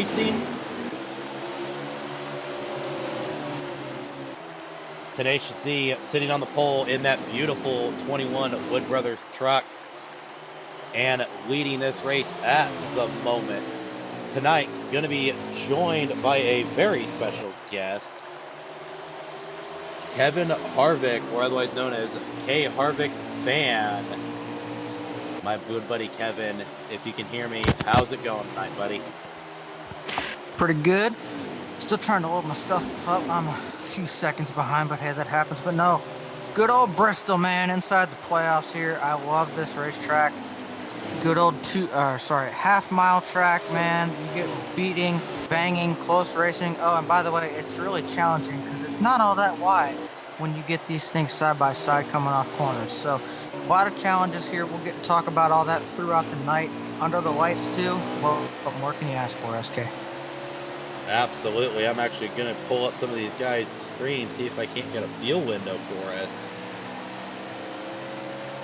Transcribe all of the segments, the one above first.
racing. Tenacious Z sitting on the pole in that beautiful 21 Wood Brothers truck and leading this race at the moment. Tonight, going to be joined by a very special guest, Kevin Harvick, or otherwise known as K Harvick Fan. My good buddy Kevin, if you can hear me, how's it going tonight, buddy? Pretty good. Still trying to load my stuff up. I'm a few seconds behind, but hey, that happens. But no, good old Bristol, man, inside the playoffs here. I love this racetrack. Good old half-mile track, man. You get beating, banging, close racing. Oh, and by the way, it's really challenging because it's not all that wide when you get these things side by side coming off corners. So a lot of challenges here. We'll get to talk about all that throughout the night under the lights too. Well, what more can you ask for, SK? Absolutely. I'm actually going to pull up some of these guys' screens, see if I can't get a fuel window for us.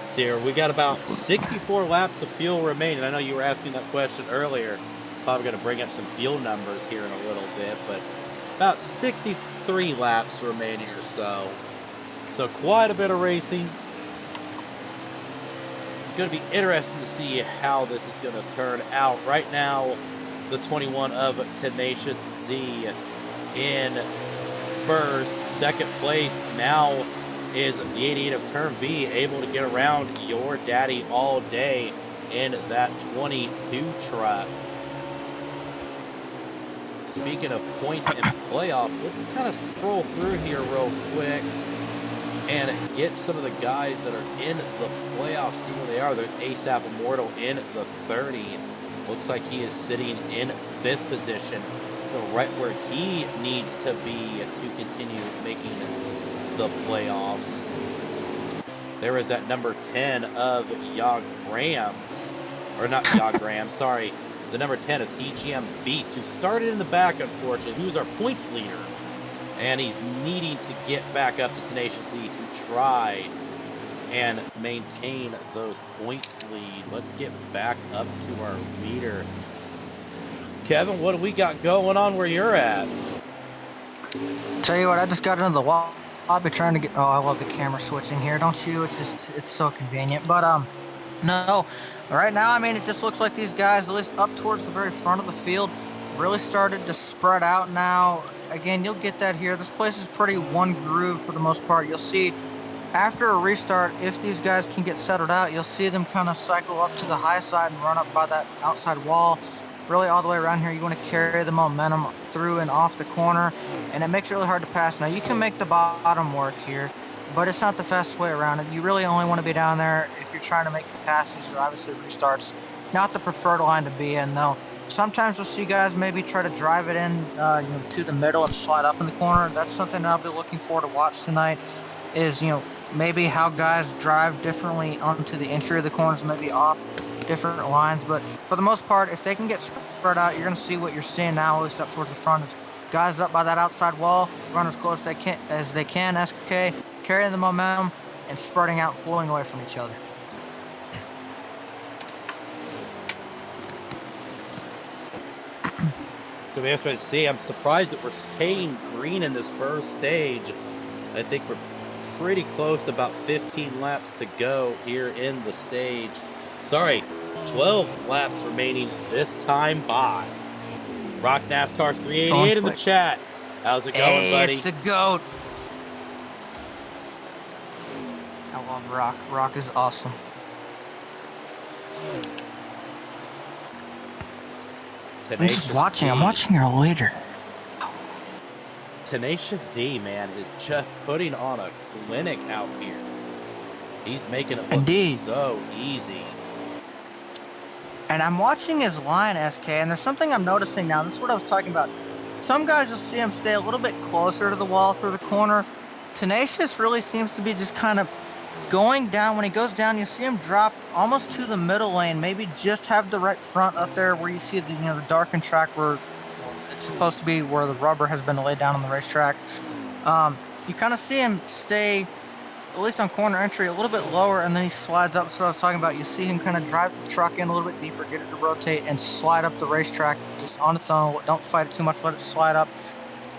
See here, we got about 64 laps of fuel remaining. I know you were asking that question earlier. Probably going to bring up some fuel numbers here in a little bit, but about 63 laps remaining or so. So quite a bit of racing. It's going to be interesting to see how this is going to turn out. Right now, the 21 of Tenacious Z in first. Second place now is the 88 of Turn V, able to get around your daddy all day in that 22 truck. Speaking of points and playoffs, let's kind of scroll through here real quick and get some of the guys that are in the playoffs, see where they are. There's ASAP Immortal in the 30. Looks like he is sitting in 5th position, so right where he needs to be to continue making the playoffs. There is that number 10 of Yog Grams, or not Yog Grams, sorry, the number 10 of TGM Beast, who started in the back, unfortunately. He was our points leader, and he's needing to get back up to Tenacious Z to try and maintain those points lead. Let's get back up to our leader. Kevin, what do we got going on where you're at? Tell you what, I just got into the wall. I'll be trying to get. Oh, I love the camera switching here, don't you? It's so convenient. But no, right now, I mean, it just looks like these guys, at least up towards the very front of the field, really started to spread out now. Again, you'll get that here. This place is pretty one groove for the most part. You'll see after a restart, if these guys can get settled out, you'll see them kind of cycle up to the high side and run up by that outside wall. Really all the way around here, you want to carry the momentum through and off the corner, and it makes it really hard to pass. Now, you can make the bottom work here, but it's not the fastest way around it. You really only want to be down there if you're trying to make passes or obviously restarts. Not the preferred line to be in, though. Sometimes you'll see guys maybe try to drive it in to the middle and slide up in the corner. That's something I'll be looking for to watch tonight is, maybe how guys drive differently onto the entry of the corners, maybe off different lines. But for the most part, if they can get spread out, you're going to see what you're seeing now, at least up towards the front, is guys up by that outside wall, run as close as they can, SK, carrying the momentum and spreading out, pulling away from each other. To be honest with you, I'm surprised that we're staying green in this first stage. I think we're pretty close to about 15 laps to go here in the stage. Sorry, 12 laps remaining this time by. Rock NASCAR 388 in the chat. How's it going, buddy? It's the GOAT. I love Rock. Rock is awesome. Tenacious I'm watching your leader. Tenacious Z, man, is just putting on a clinic out here. He's making it look so easy. And I'm watching his line, SK, and there's something I'm noticing now. This is what I was talking about. Some guys, you'll see him stay a little bit closer to the wall through the corner. Tenacious really seems to be just kind of going down. When he goes down, you see him drop almost to the middle lane, maybe just have the right front up there where you see the the darkened track where it's supposed to be, where the rubber has been laid down on the racetrack. You kind of see him stay at least on corner entry, a little bit lower, and then he slides up. That's what I was talking about. You see him kind of drive the truck in a little bit deeper, get it to rotate, and slide up the racetrack just on its own. Don't fight it too much. Let it slide up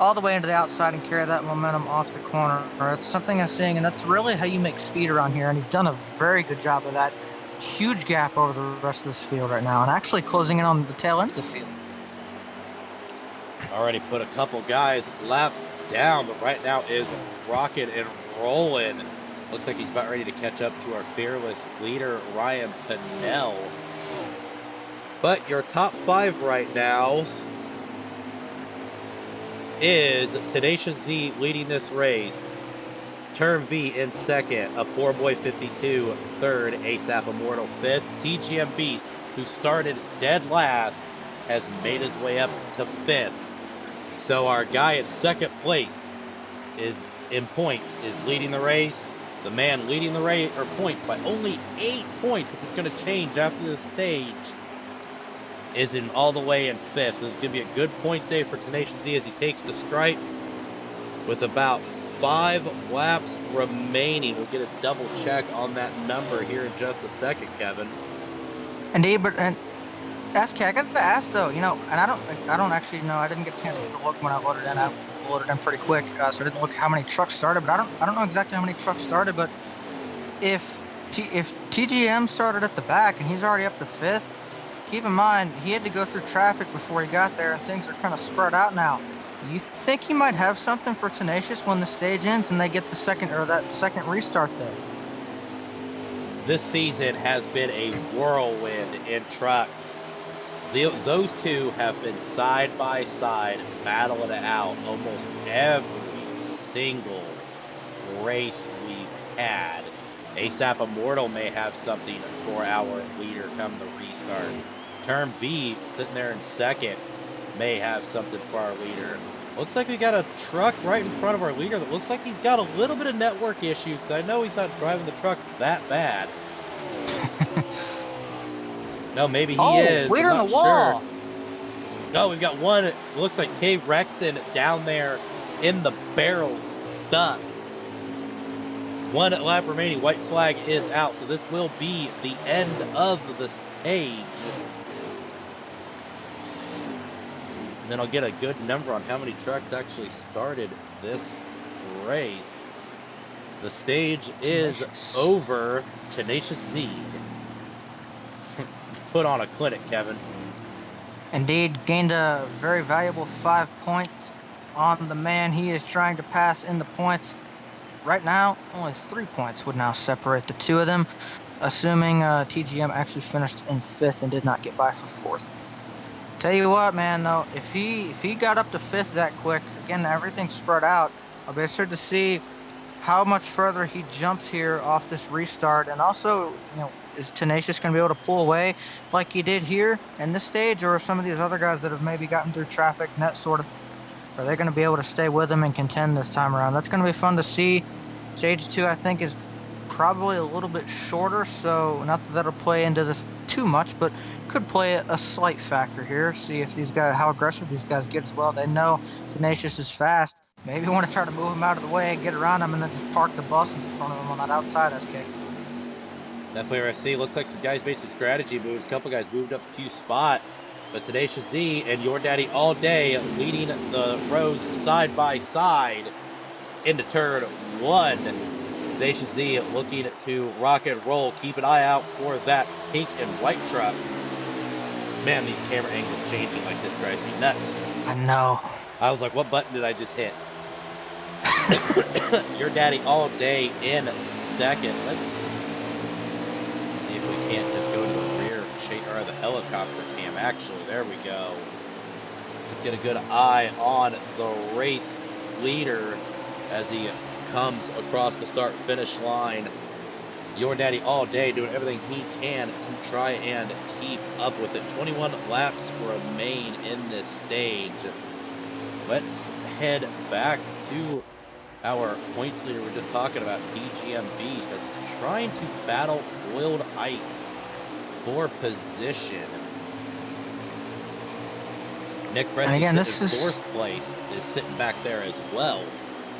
all the way into the outside and carry that momentum off the corner. It's something I'm seeing, and that's really how you make speed around here, and he's done a very good job of that. Huge gap over the rest of this field right now, and actually closing in on the tail end of the field. Already put a couple guys laps down, but right now is rocking and rolling. Looks like he's about ready to catch up to our fearless leader, Ryan Pinnell. But your top 5 right now is Tenacious Z leading this race, Term V in second, a Poor Boy 52 third, ASAP Immortal 5th, TGM Beast, who started dead last, has made his way up to 5th. So our guy at second place is in points, is leading the race. The man leading the race, or points, by only 8 points, which is going to change after the stage, is in all the way in 5th. So this is going to be a good points day for Tenacious Z as he takes the stripe with about 5 laps remaining. We'll get a double check on that number here in just a second, Kevin. Indeed, but and SK, I got to ask though, you know, and I don't actually know. I didn't get a chance to look when I loaded in. I loaded in pretty quick, so I didn't look how many trucks started. But I don't know exactly how many trucks started. But if TGM started at the back and he's already up to 5th, keep in mind he had to go through traffic before he got there, and things are kind of spread out now. You think he might have something for Tenacious when the stage ends and they get the second restart there? This season has been a whirlwind in trucks. Those two have been side by side, battling it out almost every single race we've had. ASAP Immortal may have something for our leader come the restart. Term V, sitting there in second, may have something for our leader. Looks like we got a truck right in front of our leader that looks like he's got a little bit of network issues, because I know he's not driving the truck that bad. No, maybe he is. Leader in the wall. Sure. No, we've got one. It looks like K. Rexon down there in the barrel stuck. 1 lap remaining. White flag is out, so this will be the end of the stage. And then I'll get a good number on how many trucks actually started this race. The stage is over. Tenacious Z put on a clinic, Kevin. Indeed, gained a very valuable 5 points on the man he is trying to pass in the points. Right now, only 3 points would now separate the two of them, assuming TGM actually finished in 5th and did not get by for 4th. Tell you what, man, though, if he got up to 5th that quick, again, everything's spread out, I'll be sure to see how much further he jumps here off this restart, and also, you know, is Tenacious going to be able to pull away like he did here in this stage, or are some of these other guys that have maybe gotten through traffic net sort of, are they going to be able to stay with him and contend this time around? That's going to be fun to see. Stage 2, I think, is probably a little bit shorter, so not that that'll play into this too much, but could play a slight factor here. See if these guys, how aggressive these guys get as well. They know Tenacious is fast. Maybe want to try to move him out of the way, get around him, and then just park the bus in front of him on that outside SK. Definitely RSC. Looks like some guys made some strategy moves. A couple guys moved up a few spots. But Tenacious Z and Your Daddy All Day leading the rows side by side into turn 1. Tenacious Z looking to rock and roll. Keep an eye out for that pink and white truck. Man, these camera angles changing like this drives me nuts. I know. I was like, what button did I just hit? Your Daddy All Day in second. Let's see if we can't just go to the rear or the helicopter cam. Actually, there we go. Just get a good eye on the race leader as he comes across the start finish line. Your Daddy All Day doing everything he can to try and keep up with it. 21 laps remain in this stage. Let's head back to our points leader we're just talking about, TGM Beast, as he's trying to battle Boiled Ice for position. Nick Preston, again, in 4th place, is sitting back there as well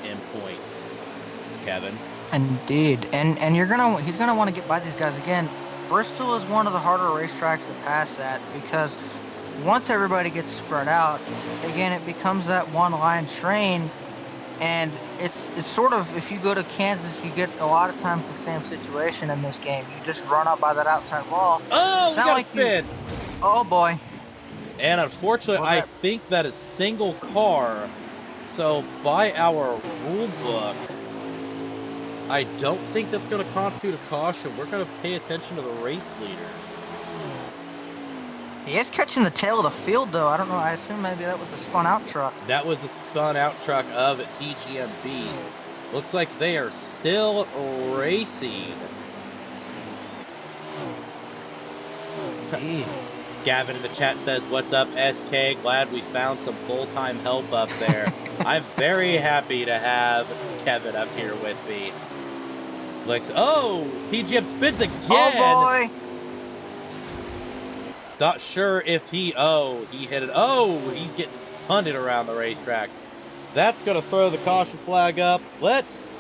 in points. Kevin. Indeed, and he's gonna want to get by these guys again. Bristol is one of the harder racetracks to pass at because once everybody gets spread out, again it becomes that one line train, and it's sort of, if you go to Kansas, you get a lot of times the same situation in this game. You just run up by that outside wall. Oh, It's we not got a like you. spin. Oh boy. And unfortunately, Well, I that- think that is single car. So by our rule book, I don't think that's going to constitute a caution. We're going to pay attention to the race leader. He is catching the tail of the field, though. I don't know. I assume maybe that was a spun out truck. That was the spun out truck of TGM Beast. Looks like they are still racing. Indeed. Gavin in the chat says, "What's up, SK? Glad we found some full-time help up there." I'm very happy to have Kevin up here with me. Looks, oh, TGM spins again. Oh boy. Not sure if he hit it. Oh, he's getting punted around the racetrack. That's going to throw the caution flag up. Let's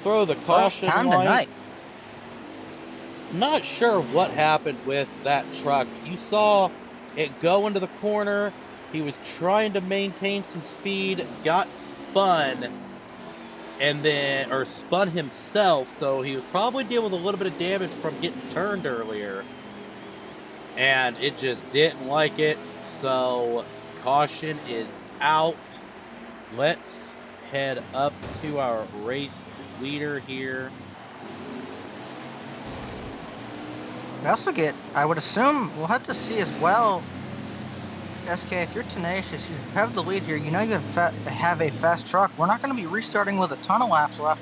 throw the caution time lights. tonight. Not sure what happened with that truck. You saw it go into the corner. He was trying to maintain some speed, got spun, and then, or spun himself, so he was probably dealing with a little bit of damage from getting turned earlier. And it just didn't like it, so caution is out. Let's head up to our race leader here. We also get, I would assume, we'll have to see as well, SK, if you're tenacious, you have the lead here, you know you have a fast truck. We're not going to be restarting with a ton of laps left,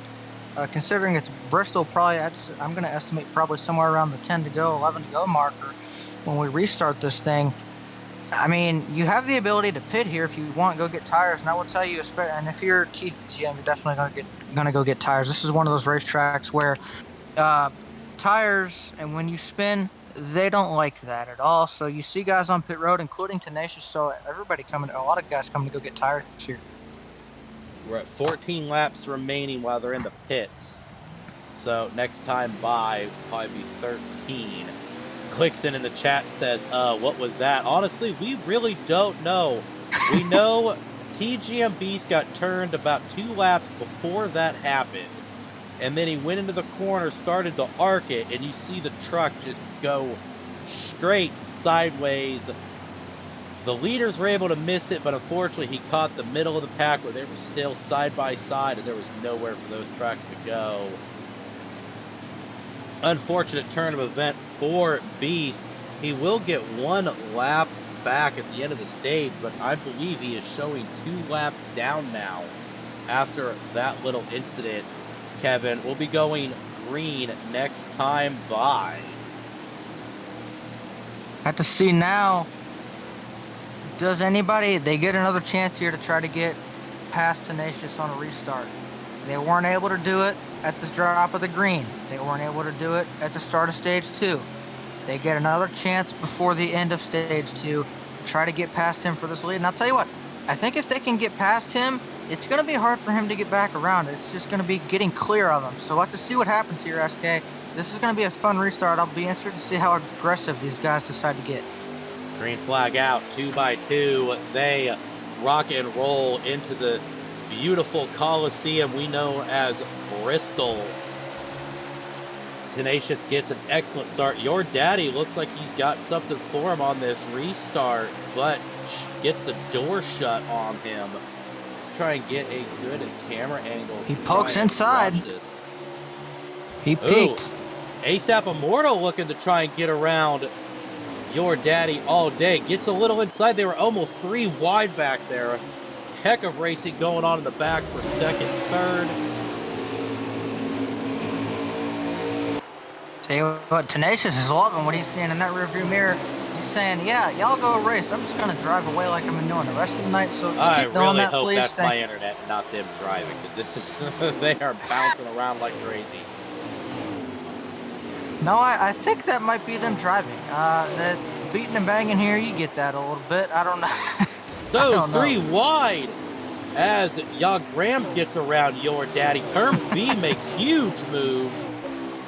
considering it's Bristol. Probably, I'm going to estimate probably somewhere around the 10 to go, 11 to go marker when we restart this thing. I mean, you have the ability to pit here if you want, go get tires, and I will tell you, and if you're TGM, you're definitely going to go get tires. This is one of those racetracks where tires, and when you spin, they don't like that at all. So you see guys on pit road, including Tenacious. So everybody coming, a lot of guys coming to go get tires here. We're at 14 laps remaining while they're in the pits. So next time by will probably be 13. Clickson in the chat says, what was that? Honestly, we really don't know. We know TGM Beast got turned about 2 laps before that happened. And then he went into the corner, started to arc it, and you see the truck just go straight sideways. The leaders were able to miss it, but unfortunately he caught the middle of the pack where they were still side by side, and there was nowhere for those trucks to go. Unfortunate turn of event for Beast. He will get 1 lap back at the end of the stage, but I believe he is showing 2 laps down now after that little incident. Kevin, we'll be going green next time by. Have to see now, does anybody, they get another chance here to try to get past Tenacious on a restart. They weren't able to do it at the drop of the green. They weren't able to do it at the start of stage 2. They get another chance before the end of stage 2 to try to get past him for this lead. And I'll tell you what, I think if they can get past him, it's going to be hard for him to get back around. It's just going to be getting clear of him. So we'll have to see what happens here, SK. This is going to be a fun restart. I'll be interested to see how aggressive these guys decide to get. Green flag out, 2 by 2. They rock and roll into the beautiful Coliseum we know as Bristol. Tenacious gets an excellent start. Your daddy looks like he's got something for him on this restart, but gets the door shut on him. Try and get a good camera angle. He pokes inside. He peeked. ASAP Immortal looking to try and get around Your Daddy all day. Gets a little inside. They were almost 3 wide back there. Heck of racing going on in the back for second, third. Tell you what, Tenacious is loving what he's seeing in that rearview mirror. He's saying, yeah, y'all go race. I'm just going to drive away like I've been doing the rest of the night. So just keep doing that, hope please. that's my internet, not them driving, because this is they are bouncing around like crazy. No, I think that might be them driving. That beating and banging here, you get that a little bit. I don't know. Those 3 wide. as Yog Grams gets around your daddy. Term V makes huge moves.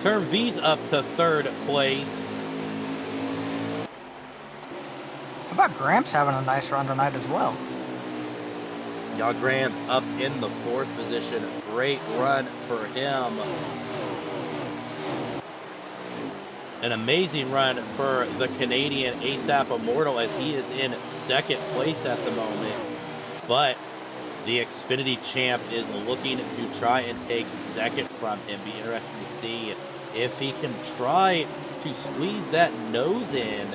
Term V's up to 3rd place. How about Gramps having a nice run tonight as well? Yog Grams up in the 4th position. Great run for him. An amazing run for the Canadian ASAP Immortal as he is in 2nd place at the moment. But the Xfinity champ is looking to try and take 2nd from him. Be interested to see if he can try to squeeze that nose in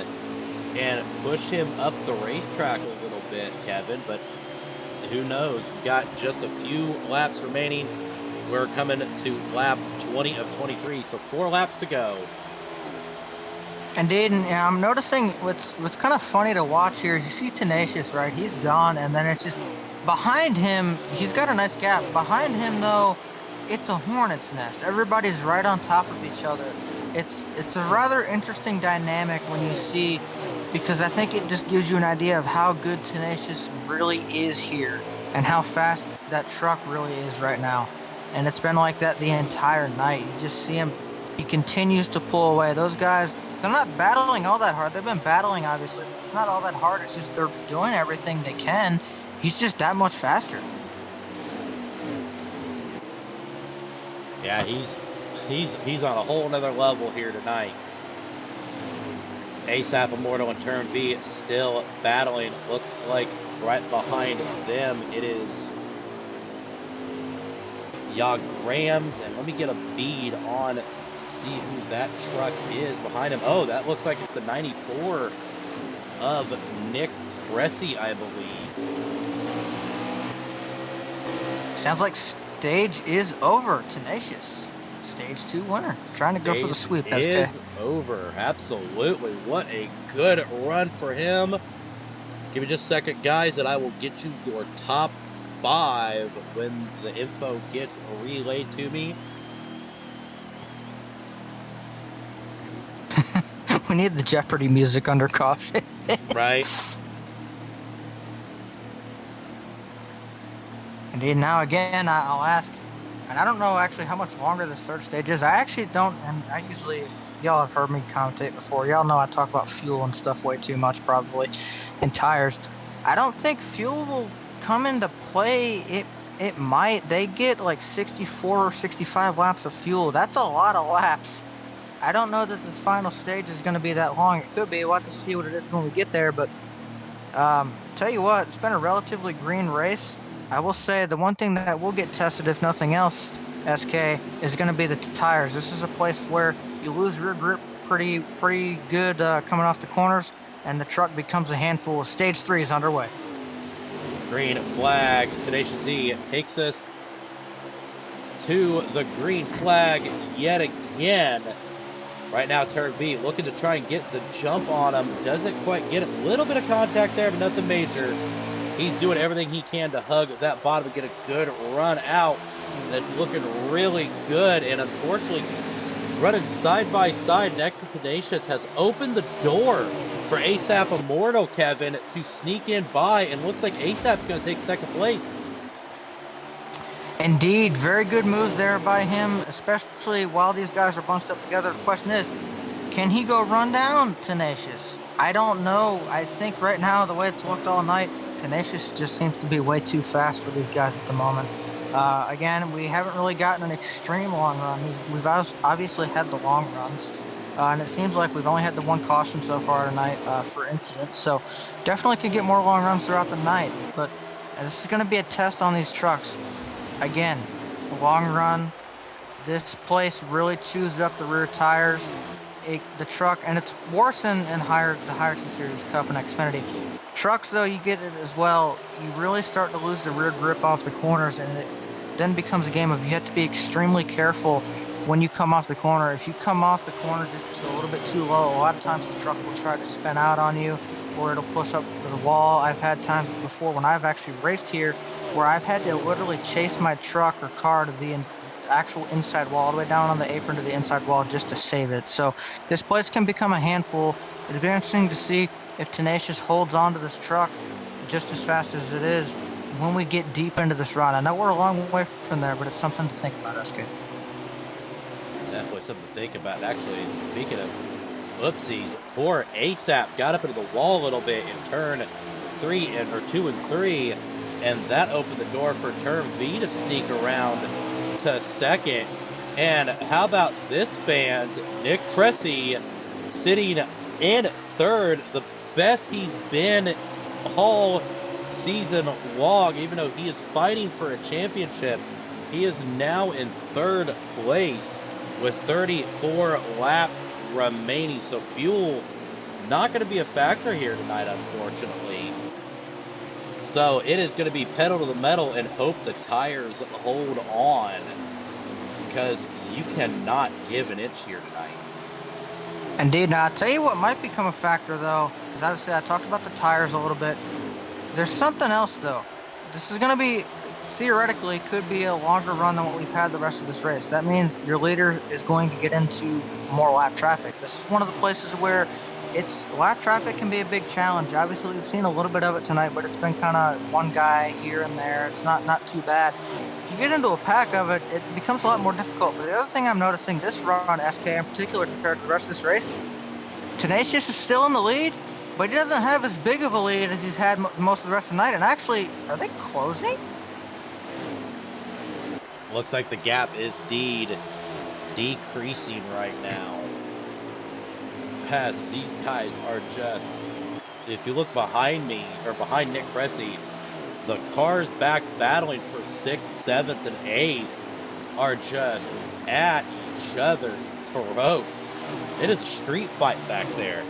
and push him up the racetrack a little bit, Kevin. But who knows? We've got just a few laps remaining. We're coming to lap 20 of 23, so 4 laps to go. Indeed, and I'm noticing what's kind of funny to watch here is you see Tenacious, right? He's gone, and then it's just behind him. He's got a nice gap. Behind him, though, it's a hornet's nest. Everybody's right on top of each other. It's a rather interesting dynamic when you see, because I think it just gives you an idea of how good Tenacious really is here and how fast that truck really is right now. And it's been like that the entire night. You just see him. He continues to pull away. Those guys, they're not battling all that hard. They've been battling, obviously. It's not all that hard. It's just they're doing everything they can. He's just that much faster. Yeah, he's on a whole nother level here tonight. ASAP Immortal and Term V still battling. Looks like right behind them it is Yog Grams. And let me get a bead on see who that truck is behind him. Oh, that looks like it's the 94 of Nick Fressy, I believe. Sounds like stage is over. Tenacious. Stage 2 winner. Trying to go for the sweep, SK. Is over. Absolutely. What a good run for him. Give me just a second, guys, and I will get you your top 5 when the info gets relayed to me. We need the Jeopardy music under caution. Right. Indeed. Now again, I'll ask, and I don't know actually how much longer this 3rd stage is. I actually don't, and I usually, if y'all have heard me commentate before, y'all know I talk about fuel and stuff way too much probably, and tires. I don't think fuel will come into play. It might. They get like 64 or 65 laps of fuel. That's a lot of laps. I don't know that this final stage is going to be that long. It could be. We'll have to see what it is when we get there. But tell you what, it's been a relatively green race. I will say the one thing that will get tested, if nothing else, SK, is going to be the tires. This is a place where you lose rear grip pretty good coming off the corners, and the truck becomes a handful. Stage 3 is underway. Green flag. Tenacious Z takes us to the green flag yet again. Right now, Turn V looking to try and get the jump on him. Doesn't quite get it. A little bit of contact there, but nothing major. He's doing everything he can to hug that bottom and get a good run out. That's looking really good. And unfortunately, running side by side next to Tenacious has opened the door for ASAP Immortal, Kevin, to sneak in by. And looks like ASAP's going to take 2nd place. Indeed, very good moves there by him, especially while these guys are bunched up together. The question is, can he go run down Tenacious? I don't know. I think right now, the way it's looked all night, Tenacious just seems to be way too fast for these guys at the moment. Again, we haven't really gotten an extreme long run. We've obviously had the long runs, and it seems like we've only had the one caution so far tonight for incidents. So definitely could get more long runs throughout the night. But this is going to be a test on these trucks. Again, long run, this place really chews up the rear tires, the truck, and it's worse in the Higher Series Cup and Xfinity. Trucks, though, you get it as well. You really start to lose the rear grip off the corners, and it then becomes a game of you have to be extremely careful when you come off the corner. If you come off the corner just a little bit too low, a lot of times the truck will try to spin out on you, or it'll push up to the wall. I've had times before when I've actually raced here where I've had to literally chase my truck or car to the actual inside wall, all the way down on the apron to the inside wall just to save it. So this place can become a handful. It'll be interesting to see if Tenacious holds on to this truck just as fast as it is when we get deep into this run. I know we're a long way from there, but it's something to think about, SK. Definitely something to think about. Actually, speaking of oopsies, poor ASAP got up into the wall a little bit in turn 2 and 3, and that opened the door for turn V to sneak around to second. And how about this, fans? Nick Cressy sitting in third, the best he's been all season long. Even though he is fighting for a championship, he is now in third place with 34 laps remaining. So fuel not going to be a factor here tonight, unfortunately. So it is going to be pedal to the metal and hope the tires hold on, because you cannot give an inch here tonight. Indeed. Now, I'll tell you what might become a factor, though, is obviously I talked about the tires a little bit. There's something else, though. This is going to be, theoretically, could be a longer run than what we've had the rest of this race. That means your leader is going to get into more lap traffic. This is one of the places where lap traffic can be a big challenge. Obviously, we've seen a little bit of it tonight, but it's been kind of one guy here and there. It's not too bad. If you get into a pack of it, it becomes a lot more difficult. But the other thing I'm noticing this run, SK in particular, compared to the rest of this race, Tenacious is still in the lead, but he doesn't have as big of a lead as he's had most of the rest of the night. And actually, are they closing? Looks like the gap is indeed decreasing right now. As these guys are just, if you look behind me, or behind Nick Cressy, the cars back battling for 6th, 7th, and 8th are just at each other's throats. It is a street fight back there.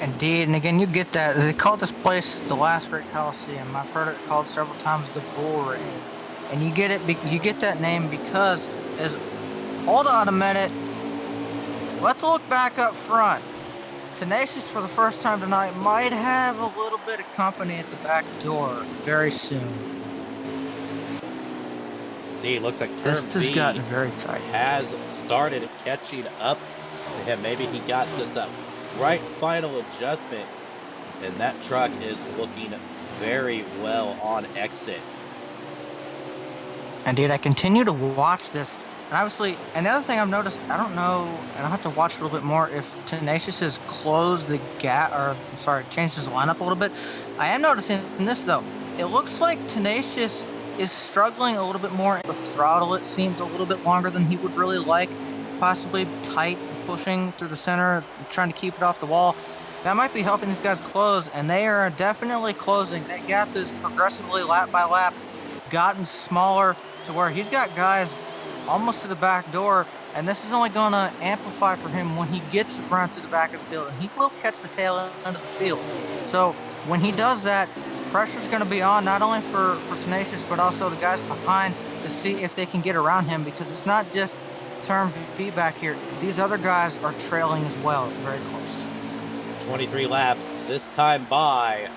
Indeed, and again, you get that. They call this place the Last Great Coliseum. I've heard it called several times the Bull Ring, and you get it. You get that name because hold on a minute. Let's look back up front. Tenacious, for the first time tonight, might have a little bit of company at the back door very soon. Indeed, looks like this turn has B gotten very tight. has started catching up to him. Maybe he got just a right final adjustment, and that truck is looking very well on exit. Indeed, I continue to watch this. And obviously, and the other thing I've noticed, I don't know, and I'll have to watch a little bit more if Tenacious has closed the gap, or sorry, changed his lineup a little bit. I am noticing this, though. It looks like Tenacious is struggling a little bit more. The throttle, it seems, a little bit longer than he would really like. Possibly tight, pushing through the center, trying to keep it off the wall. That might be helping these guys close, and they are definitely closing. That gap is progressively, lap by lap, gotten smaller to where he's got guys almost to the back door, and this is only going to amplify for him when he gets around to the back of the field, and he will catch the tail end of the field. So when he does that, pressure's going to be on not only for Tenacious, but also the guys behind to see if they can get around him, because it's not just turn V back here. These other guys are trailing as well, very close. 23 laps this time by.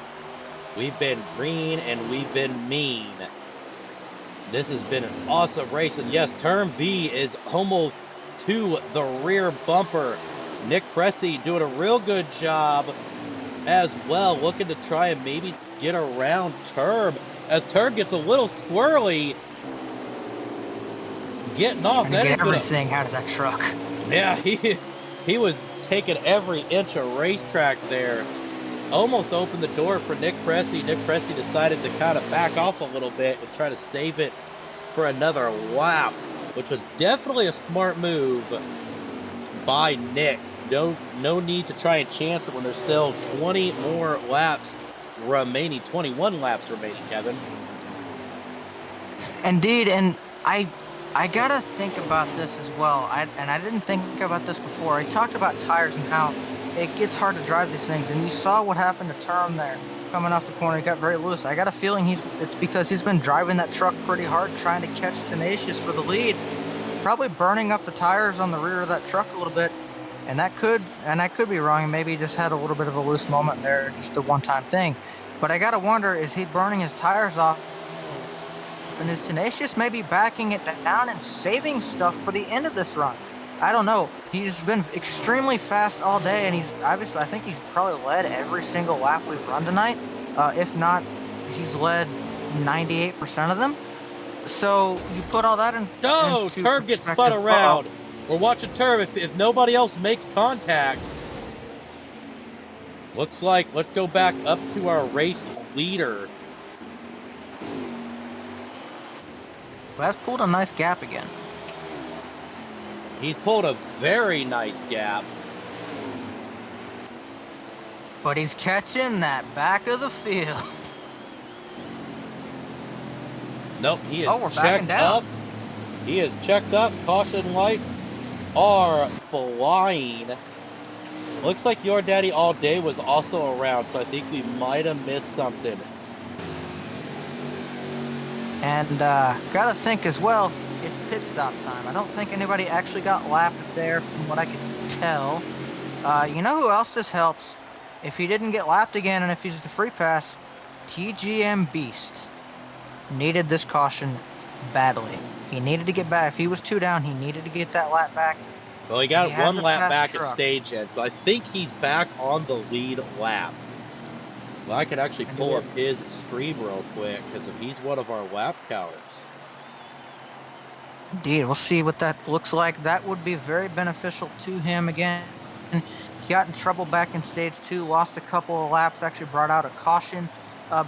We've been green and we've been mean. This has been an awesome race, and yes, turn V is almost to the rear bumper. Nick Cressy doing a real good job as well, looking to try and maybe get around Turb, as Turb gets a little squirrely getting off. That is everything out of that truck. Yeah, he was taking every inch of racetrack there. Almost opened the door for Nick Cressy. Nick Cressy decided to kind of back off a little bit and try to save it for another lap, which was definitely a smart move by Nick. No need to try and chance it when there's still 20 more laps remaining, 21 laps remaining, Kevin. Indeed, and I gotta think about this as well. I didn't think about this before. I talked about tires and how it gets hard to drive these things, and you saw what happened to Term there. Coming off the corner, he got very loose. I got a feeling it's because he's been driving that truck pretty hard, trying to catch Tenacious for the lead, probably burning up the tires on the rear of that truck a little bit. And I could be wrong. Maybe he just had a little bit of a loose moment there, just a one-time thing. But I gotta wonder, is he burning his tires off? And is Tenacious maybe backing it down and saving stuff for the end of this run? I don't know. He's been extremely fast all day, and he's obviously, I think he's probably led every single lap we've run tonight, if not he's led 98% of them. So you put all that in. No, into Turb gets spun perspective. around. We're watching Turb. If nobody else makes contact, looks like let's go back up to our race leader. Well, that's pulled a nice gap again. He's pulled a very nice gap. But he's catching that back of the field. Nope, he is we're backing checked down. up. He is checked up. Caution lights are flying. Looks like your daddy all day was also around, so I think we might have missed something. And gotta think as well, it's pit stop time. I don't think anybody actually got lapped there from what I could tell. You know who else this helps? If he didn't get lapped again and if he's the free pass, TGM Beast needed this caution badly. He needed to get back. If he was 2 down, he needed to get that lap back. Well, he got one lap back truck at stage end, so I think he's back on the lead lap. Well, I could actually pull up his screen real quick, because if he's one of our lap counters. Indeed, we'll see what that looks like. That would be very beneficial to him again. And he got in trouble back in stage 2, lost a couple of laps, actually brought out a caution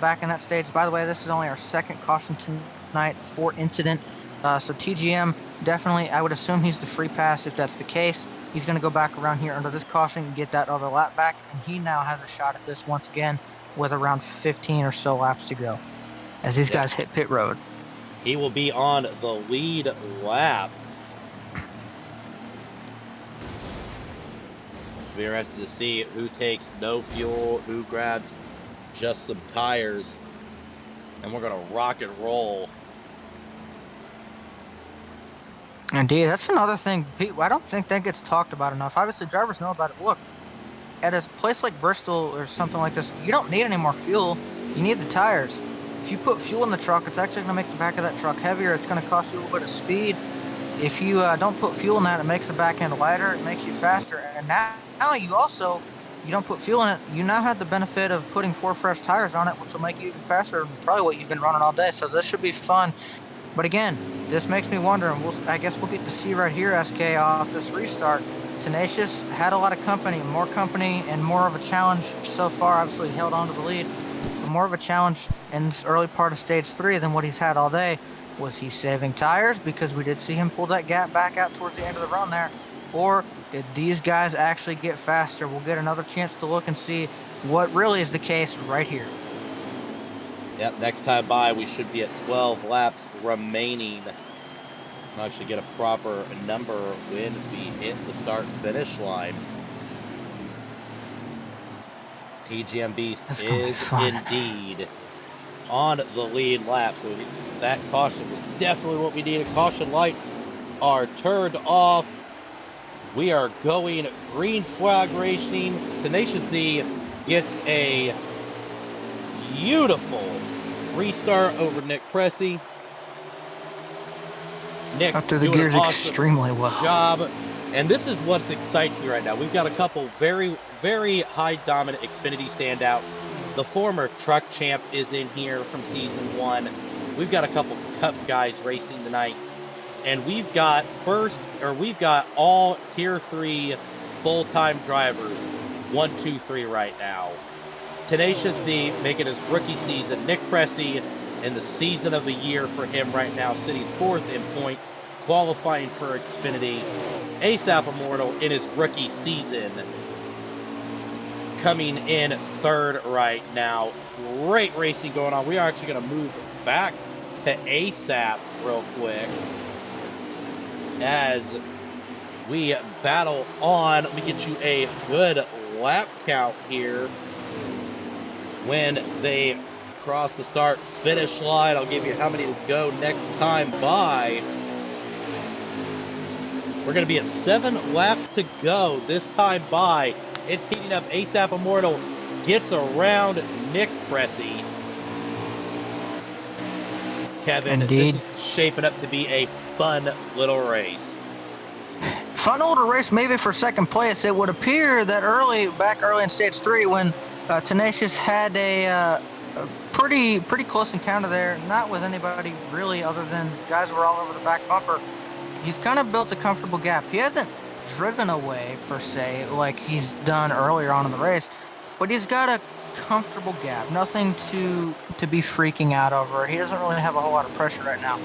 back in that stage. By the way, this is only our second caution tonight for incident. So TGM, definitely, I would assume he's the free pass. If that's the case, he's going to go back around here under this caution and get that other lap back. And he now has a shot at this once again with around 15 or so laps to go as these guys hit pit road. He will be on the lead lap. It's be interesting to see who takes no fuel, who grabs just some tires. And we're going to rock and roll. Indeed, that's another thing. I don't think that gets talked about enough. Obviously, drivers know about it. Look, at a place like Bristol or something like this, you don't need any more fuel. You need the tires. If you put fuel in the truck, it's actually going to make the back of that truck heavier. It's going to cost you a little bit of speed. If you don't put fuel in that, it makes the back end lighter. It makes you faster. And now you don't put fuel in it. You now have the benefit of putting 4 fresh tires on it, which will make you even faster than probably what you've been running all day. So this should be fun. But again, this makes me wonder, and I guess we'll get to see right here, SK, off this restart. Tenacious had a lot of company, and more of a challenge so far. Obviously held on to the lead, but more of a challenge in this early part of stage 3 than what he's had all day. Was he saving tires? Because we did see him pull that gap back out towards the end of the run there. Or did these guys actually get faster? We'll get another chance to look and see what really is the case right here. Yep, next time by, we should be at 12 laps remaining. I'll actually get a proper number when we hit the start-finish line. TGM Beast is indeed on the lead lap, so that caution was definitely what we needed. Caution lights are turned off. We are going green flag racing. Tenacious Z gets a beautiful restart over Nick Cressy. Nick up to the doing gears an awesome extremely well. Job. And this is what's exciting me right now. We've got a couple very, very high dominant Xfinity standouts. The former truck champ is in here from season 1. We've got a couple cup guys racing tonight. And we've got all tier 3 full-time drivers 1, 2, 3 right now. Tenacious Z making his rookie season. Nick Cressy in the season of the year for him right now, sitting 4th in points, qualifying for Xfinity. ASAP Immortal in his rookie season, coming in 3rd right now. Great racing going on. We are actually going to move back to ASAP real quick as we battle on. Let me get you a good lap count here. When they cross the start finish line, I'll give you how many to go next time by. We're going to be at 7 laps to go this time by. It's heating up. ASAP Immortal gets around Nick Cressy. Kevin, Indeed. This is shaping up to be a fun little race. Fun little race maybe for second place. It would appear that back early in stage 3 when Tenacious had a pretty close encounter there. Not with anybody really other than guys were all over the back bumper. He's kind of built a comfortable gap. He hasn't driven away per se like he's done earlier on in the race, but he's got a comfortable gap. Nothing to be freaking out over. He doesn't really have a whole lot of pressure right now.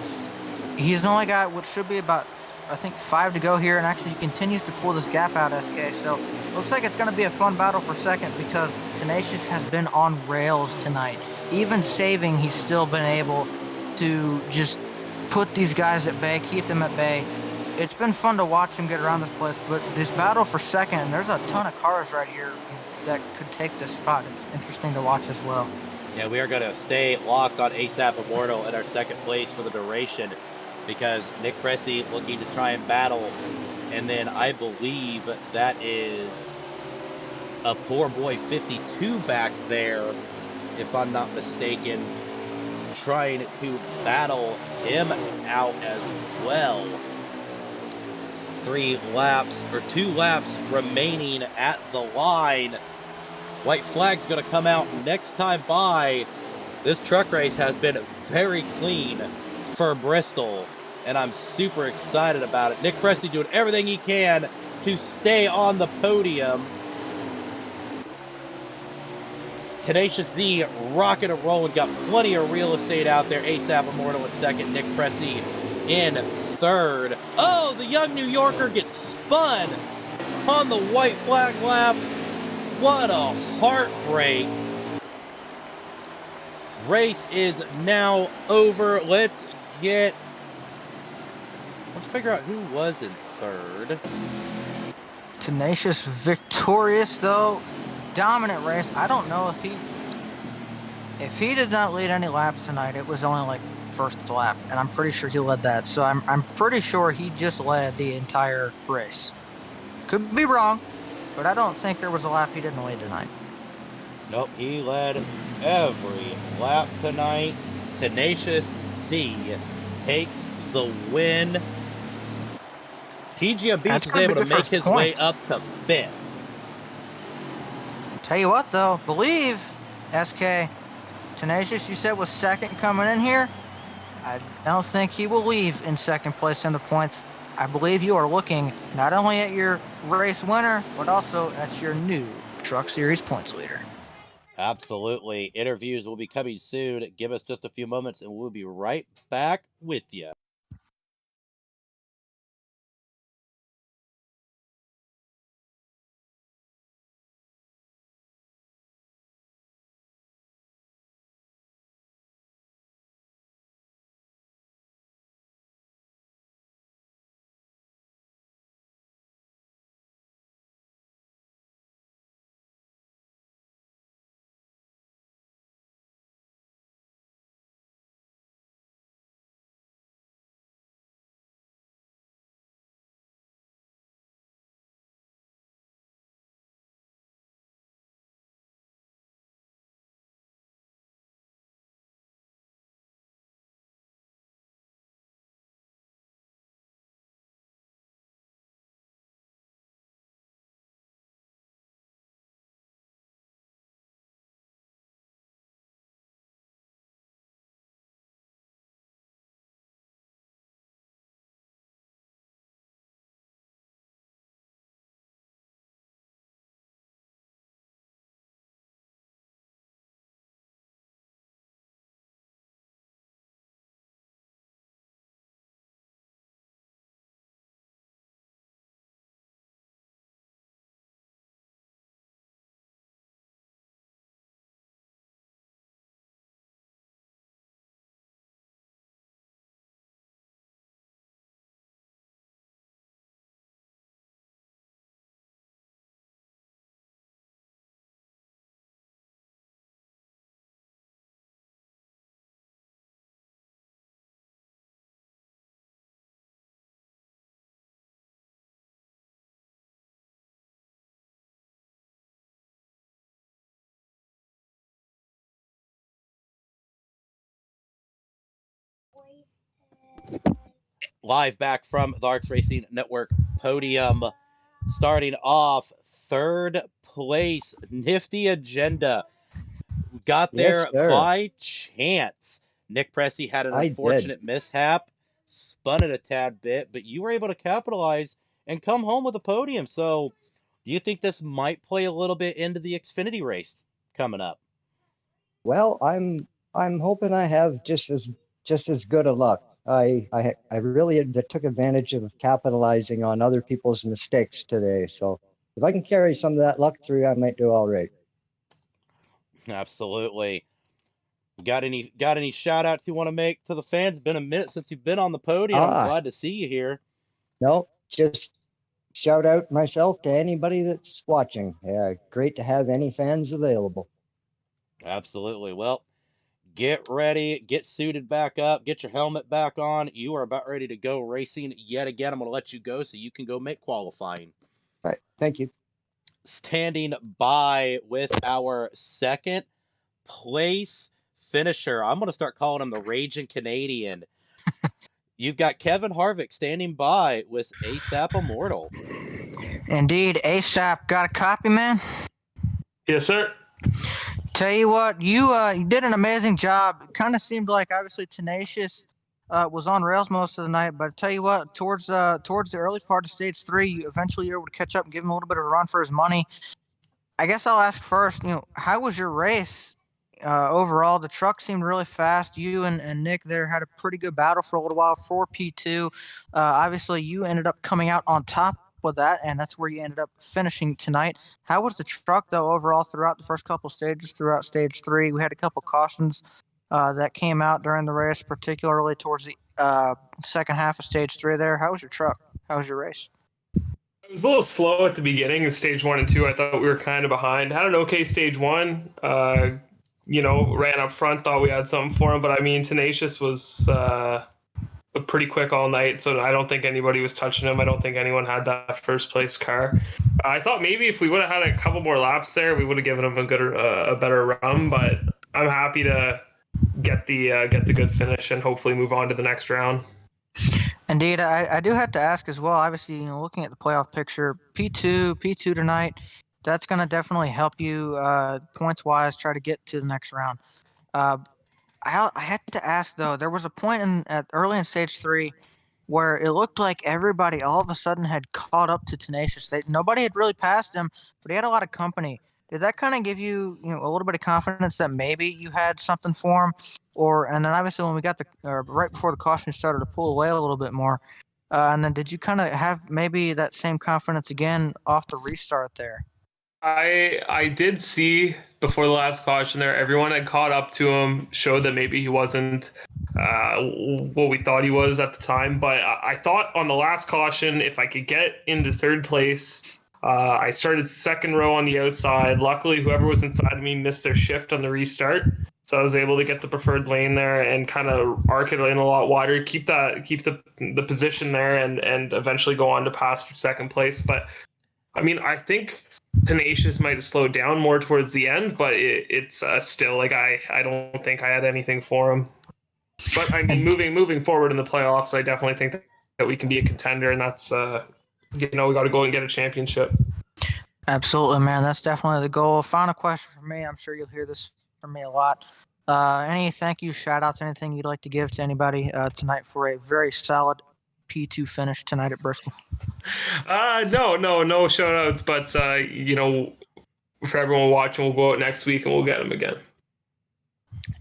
He's only got what should be about, I think, 5 to go here, and actually he continues to pull this gap out, SK. So looks like it's going to be a fun battle for second because Tenacious has been on rails tonight. Even saving, he's still been able to just put these guys at bay, keep them at bay. It's been fun to watch him get around this place, but this battle for second, there's a ton of cars right here that could take this spot. It's interesting to watch as well. Yeah, we are going to stay locked on ASAP Immortal in our second place for the duration because Nick Cressy looking to try and battle. And then I believe that is a poor boy 52 back there, if I'm not mistaken, trying to battle him out as well. 2 laps remaining at the line. White flag's going to come out next time by. This truck race has been very clean for Bristol, and I'm super excited about it. Nick Cressy doing everything he can to stay on the podium. Tenacious Z rocking and rolling, got plenty of real estate out there. ASAP Immortal in second, Nick Cressy in third. Oh, the young New Yorker gets spun on the white flag lap. What a heartbreak. Race is now over. Let's figure out who was in third. Tenacious victorious though. Dominant race. I don't know if he did not lead any laps tonight. It was only like first lap, and I'm pretty sure he led that. So I'm pretty sure he just led the entire race. Could be wrong, but I don't think there was a lap he didn't lead tonight. Nope, he led every lap tonight. Tenacious Z takes the win. TGM Beats was able to make his way up to 5th. Tell you what though, believe, SK, Tenacious, you said was second coming in here. I don't think he will leave in second place in the points. I believe you are looking not only at your race winner, but also at your new Truck Series points leader. Absolutely. Interviews will be coming soon. Give us just a few moments and we'll be right back with you. Live back from the ARCS Racing Network podium. Starting off third place, Nifty Agenda. got Yes, there sir. by chance. Nick Pressey had an I did. unfortunate mishap, spun it a tad bit, but you were able to capitalize and come home with a podium. So, do you think this might play a little bit into the Xfinity race coming up? Well, I'm hoping I have just as good a luck. I really took advantage of capitalizing on other people's mistakes today. So if I can carry some of that luck through, I might do all right. Absolutely. Got any shout outs you want to make to the fans? Been a minute since you've been on the podium. I'm Ah, glad to see you here. no, just shout out myself to anybody that's watching. Yeah, great to have any fans available. Absolutely. Well, get ready, get suited back up, get your helmet back on. You are about ready to go racing yet again. I'm going to let you go so you can go make qualifying. All right, thank you. Standing by with our second place finisher. I'm going to start calling him the Raging Canadian. You've got Kevin Harvick standing by with ASAP Immortal. Indeed, ASAP got a copy, man. Yes, sir. Tell you what, you did an amazing job. It kind of seemed like obviously Tenacious was on rails most of the night, but I tell you what, towards the early part of stage 3, you eventually were able to catch up and give him a little bit of a run for his money. I guess I'll ask first, how was your race overall? The truck seemed really fast. You and Nick there had a pretty good battle for a little while for P2. Obviously, you ended up coming out on top with that, and that's where you ended up finishing tonight. How was the truck, though, overall throughout the first couple stages, throughout stage 3? We had a couple cautions that came out during the race, particularly towards the second half of stage 3 there. How was your truck? How was your race? It was a little slow at the beginning of stage 1 and 2. I thought we were kind of behind. Had an okay stage 1. Ran up front, thought we had something for him. But I mean, Tenacious was pretty quick all night, so I don't think anybody was touching him. I don't think anyone had that first place car. I thought maybe if we would have had a couple more laps there, we would have given him a better run. But I'm happy to get the good finish and hopefully move on to the next round. Indeed, I do have to ask as well. Obviously, looking at the playoff picture, P2 tonight, that's going to definitely help you points wise. Try to get to the next round. Uh, I had to ask though. There was a point early in stage 3 where it looked like everybody all of a sudden had caught up to Tenacious. Nobody had really passed him, but he had a lot of company. Did that kind of give you, a little bit of confidence that maybe you had something for him? And then obviously when we got right before the caution started to pull away a little bit more, and then did you kind of have maybe that same confidence again off the restart there? I did see before the last caution there, everyone had caught up to him, showed that maybe he wasn't what we thought he was at the time. But I thought on the last caution, if I could get into third place, I started second row on the outside. Luckily, whoever was inside of me missed their shift on the restart. So I was able to get the preferred lane there and kind of arc it in a lot wider, keep the position there, and eventually go on to pass for second place. But I mean, I think Tenacious might have slowed down more towards the end, but it's still like I don't think I had anything for him. But I mean, moving forward in the playoffs, I definitely think that we can be a contender, and that's we got to go and get a championship. Absolutely, man. That's definitely the goal. Final question for me. I'm sure you'll hear this from me a lot. Any thank you, shout outs, anything you'd like to give to anybody tonight for a very solid P2 finish tonight at Bristol? No shout outs, but for everyone watching, we'll go out next week and we'll get them again.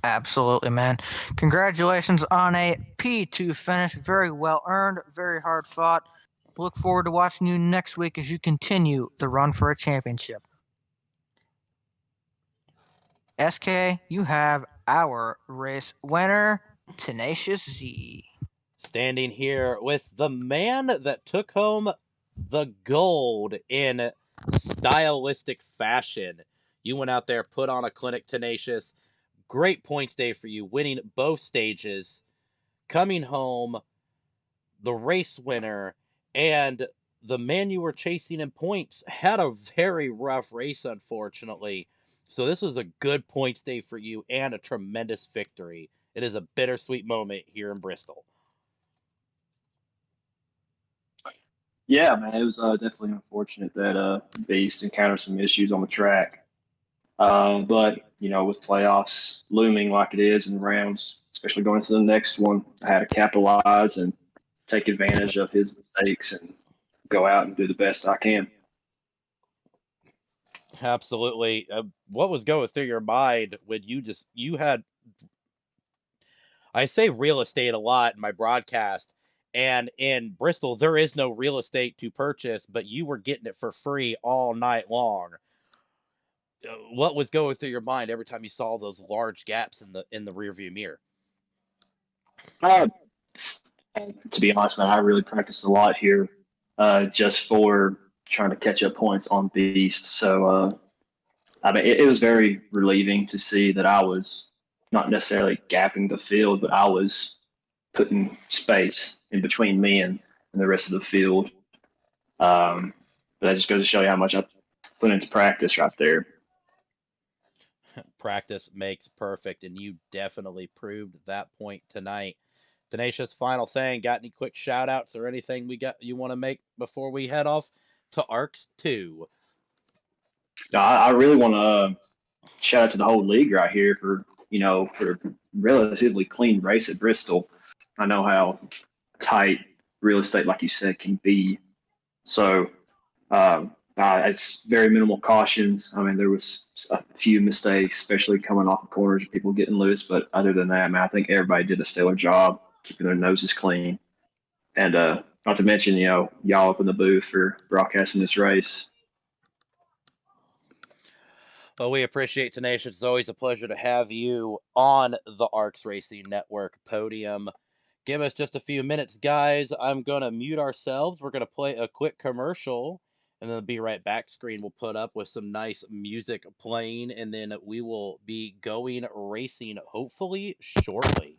Absolutely, man. Congratulations on a P2 finish. Very well earned, very hard fought. Look forward to watching you next week as you continue the run for a championship. SK, you have our race winner, Tenacious Z. Standing here with the man that took home the gold in stylistic fashion. You went out there, put on a clinic, Tenacious. Great points day for you, winning both stages, coming home the race winner, and the man you were chasing in points had a very rough race, unfortunately. So this was a good points day for you and a tremendous victory. It is a bittersweet moment here in Bristol. Yeah, man, it was definitely unfortunate that Beast encountered some issues on the track. But with playoffs looming like it is in rounds, especially going into the next one, I had to capitalize and take advantage of his mistakes and go out and do the best I can. Absolutely. What was going through your mind when you had, I say real estate a lot in my broadcast, and in Bristol there is no real estate to purchase, but you were getting it for free all night long. What was going through your mind every time you saw those large gaps in the rear view mirror? Uh, to be honest, man, I really practiced a lot here, just for trying to catch up points on Beast. So, I mean, it was very relieving to see that I was not necessarily gapping the field, but I was putting space in between me and the rest of the field. But that just goes to show you how much I put into practice right there. Practice makes perfect, and you definitely proved that point tonight. Tenacious, final thing, got any quick shout outs or anything you want to make before we head off to ARCS2? I really want to shout out to the whole league right here for a relatively clean race at Bristol. I know how tight real estate, like you said, can be. So it's very minimal cautions. I mean, there was a few mistakes, especially coming off the corners, people getting loose. But other than that, man, I think everybody did a stellar job keeping their noses clean. And not to mention, y'all up in the booth for broadcasting this race. Well, we appreciate Tenacious. It's always a pleasure to have you on the ARCS Racing Network podium. Give us just a few minutes, guys. I'm going to mute ourselves. We're going to play a quick commercial, and then the Be Right Back screen will put up with some nice music playing, and then we will be going racing hopefully shortly.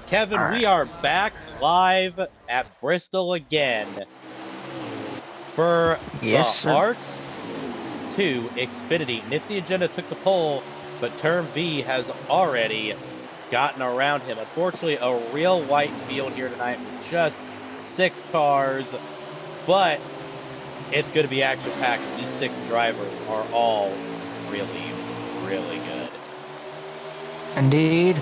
Kevin, All we right. are back live at Bristol again for Yes, the sir. ARCS2 Xfinity. Nifty Agenda took the pole, but Term V has already gotten around him. Unfortunately, a real white field here tonight with just 6 cars, but it's going to be action-packed. These 6 drivers are all really, really good. Indeed.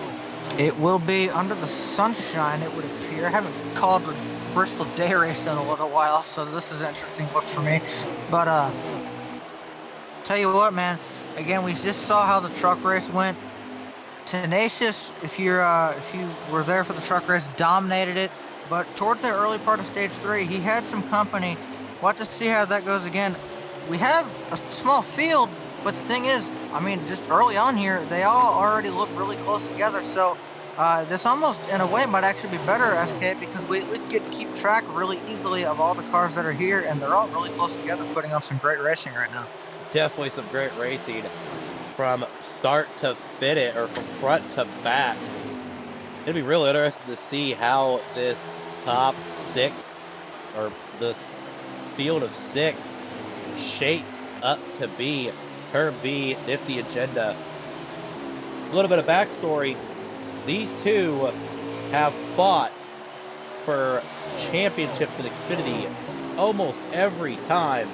It will be under the sunshine, it would appear. I haven't called a Bristol day race in a little while, so this is an interesting look for me. But tell you what, man. Again, we just saw how the truck race went. Tenacious, if you were there for the truck race, dominated it. But towards the early part of stage 3, he had some company. We'll have to see how that goes again. We have a small field, but the thing is, I mean, just early on here, they all already look really close together. So this almost, in a way, might actually be better, SK, because we at least get to keep track really easily of all the cars that are here, and they're all really close together, putting off some great racing right now. Definitely some great racing from start to finish, or from front to back. It'll be real interesting to see how this top 6, or this field of 6, shapes up to be. Term V, Nifty Agenda. A little bit of backstory. These two have fought for championships in Xfinity almost every time.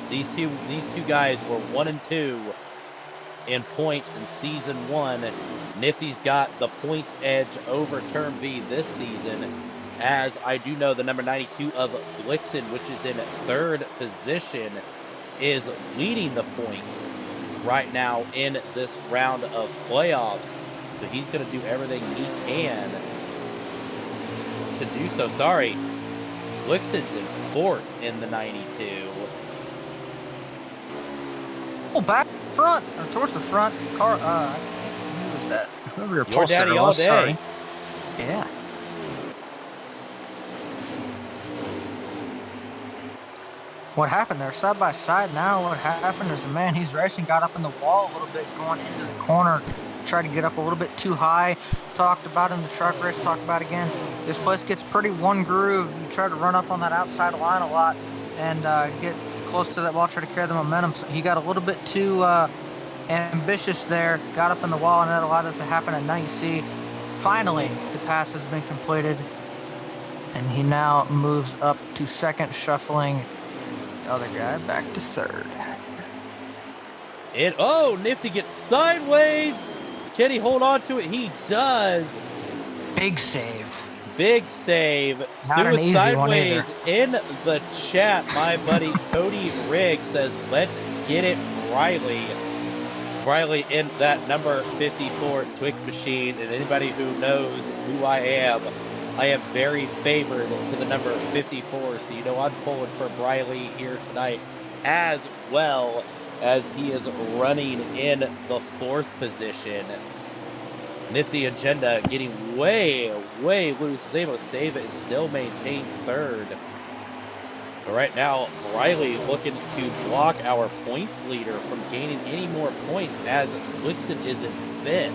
These two guys were 1 and 2 in points in season 1. Nifty's got the points edge over Term V this season, as I do know the number 92 of Blixen, which is in 3rd position, is leading the points right now in this round of playoffs. So he's going to do everything he can to do so. Sorry, Blixen's in 4th in the 92. Oh, back front, or towards the front. Car, who was that? Whoever your Your daddy all was, day. sorry. Yeah. What happened there? Side by side now, what happened is the man he's racing got up in the wall a little bit going into the corner. Tried to get up a little bit too high. Talked about in the truck race, talked about again. This place gets pretty one groove. You try to run up on that outside line a lot and get close to that wall, try to carry the momentum. So he got a little bit too ambitious there, got up in the wall, and that allowed it to happen. And now you see, finally, the pass has been completed. And he now moves up to 2nd, shuffling the other guy back to 3rd. Nifty gets sideways. Can he hold on to it? He does. Big save. Big save. Not an easy one Sideways either. in the chat. My buddy Cody Riggs says, "Let's get it, Riley." Riley in that number 54 Twix machine, and anybody who knows who I am very favored to the number 54. So you know I'm pulling for Riley here tonight, as well as he is running in the 4th position. Nifty Agenda getting way, way loose. Was able to save it and still maintain 3rd. But right now, Riley looking to block our points leader from gaining any more points, as Blixen is in 5th.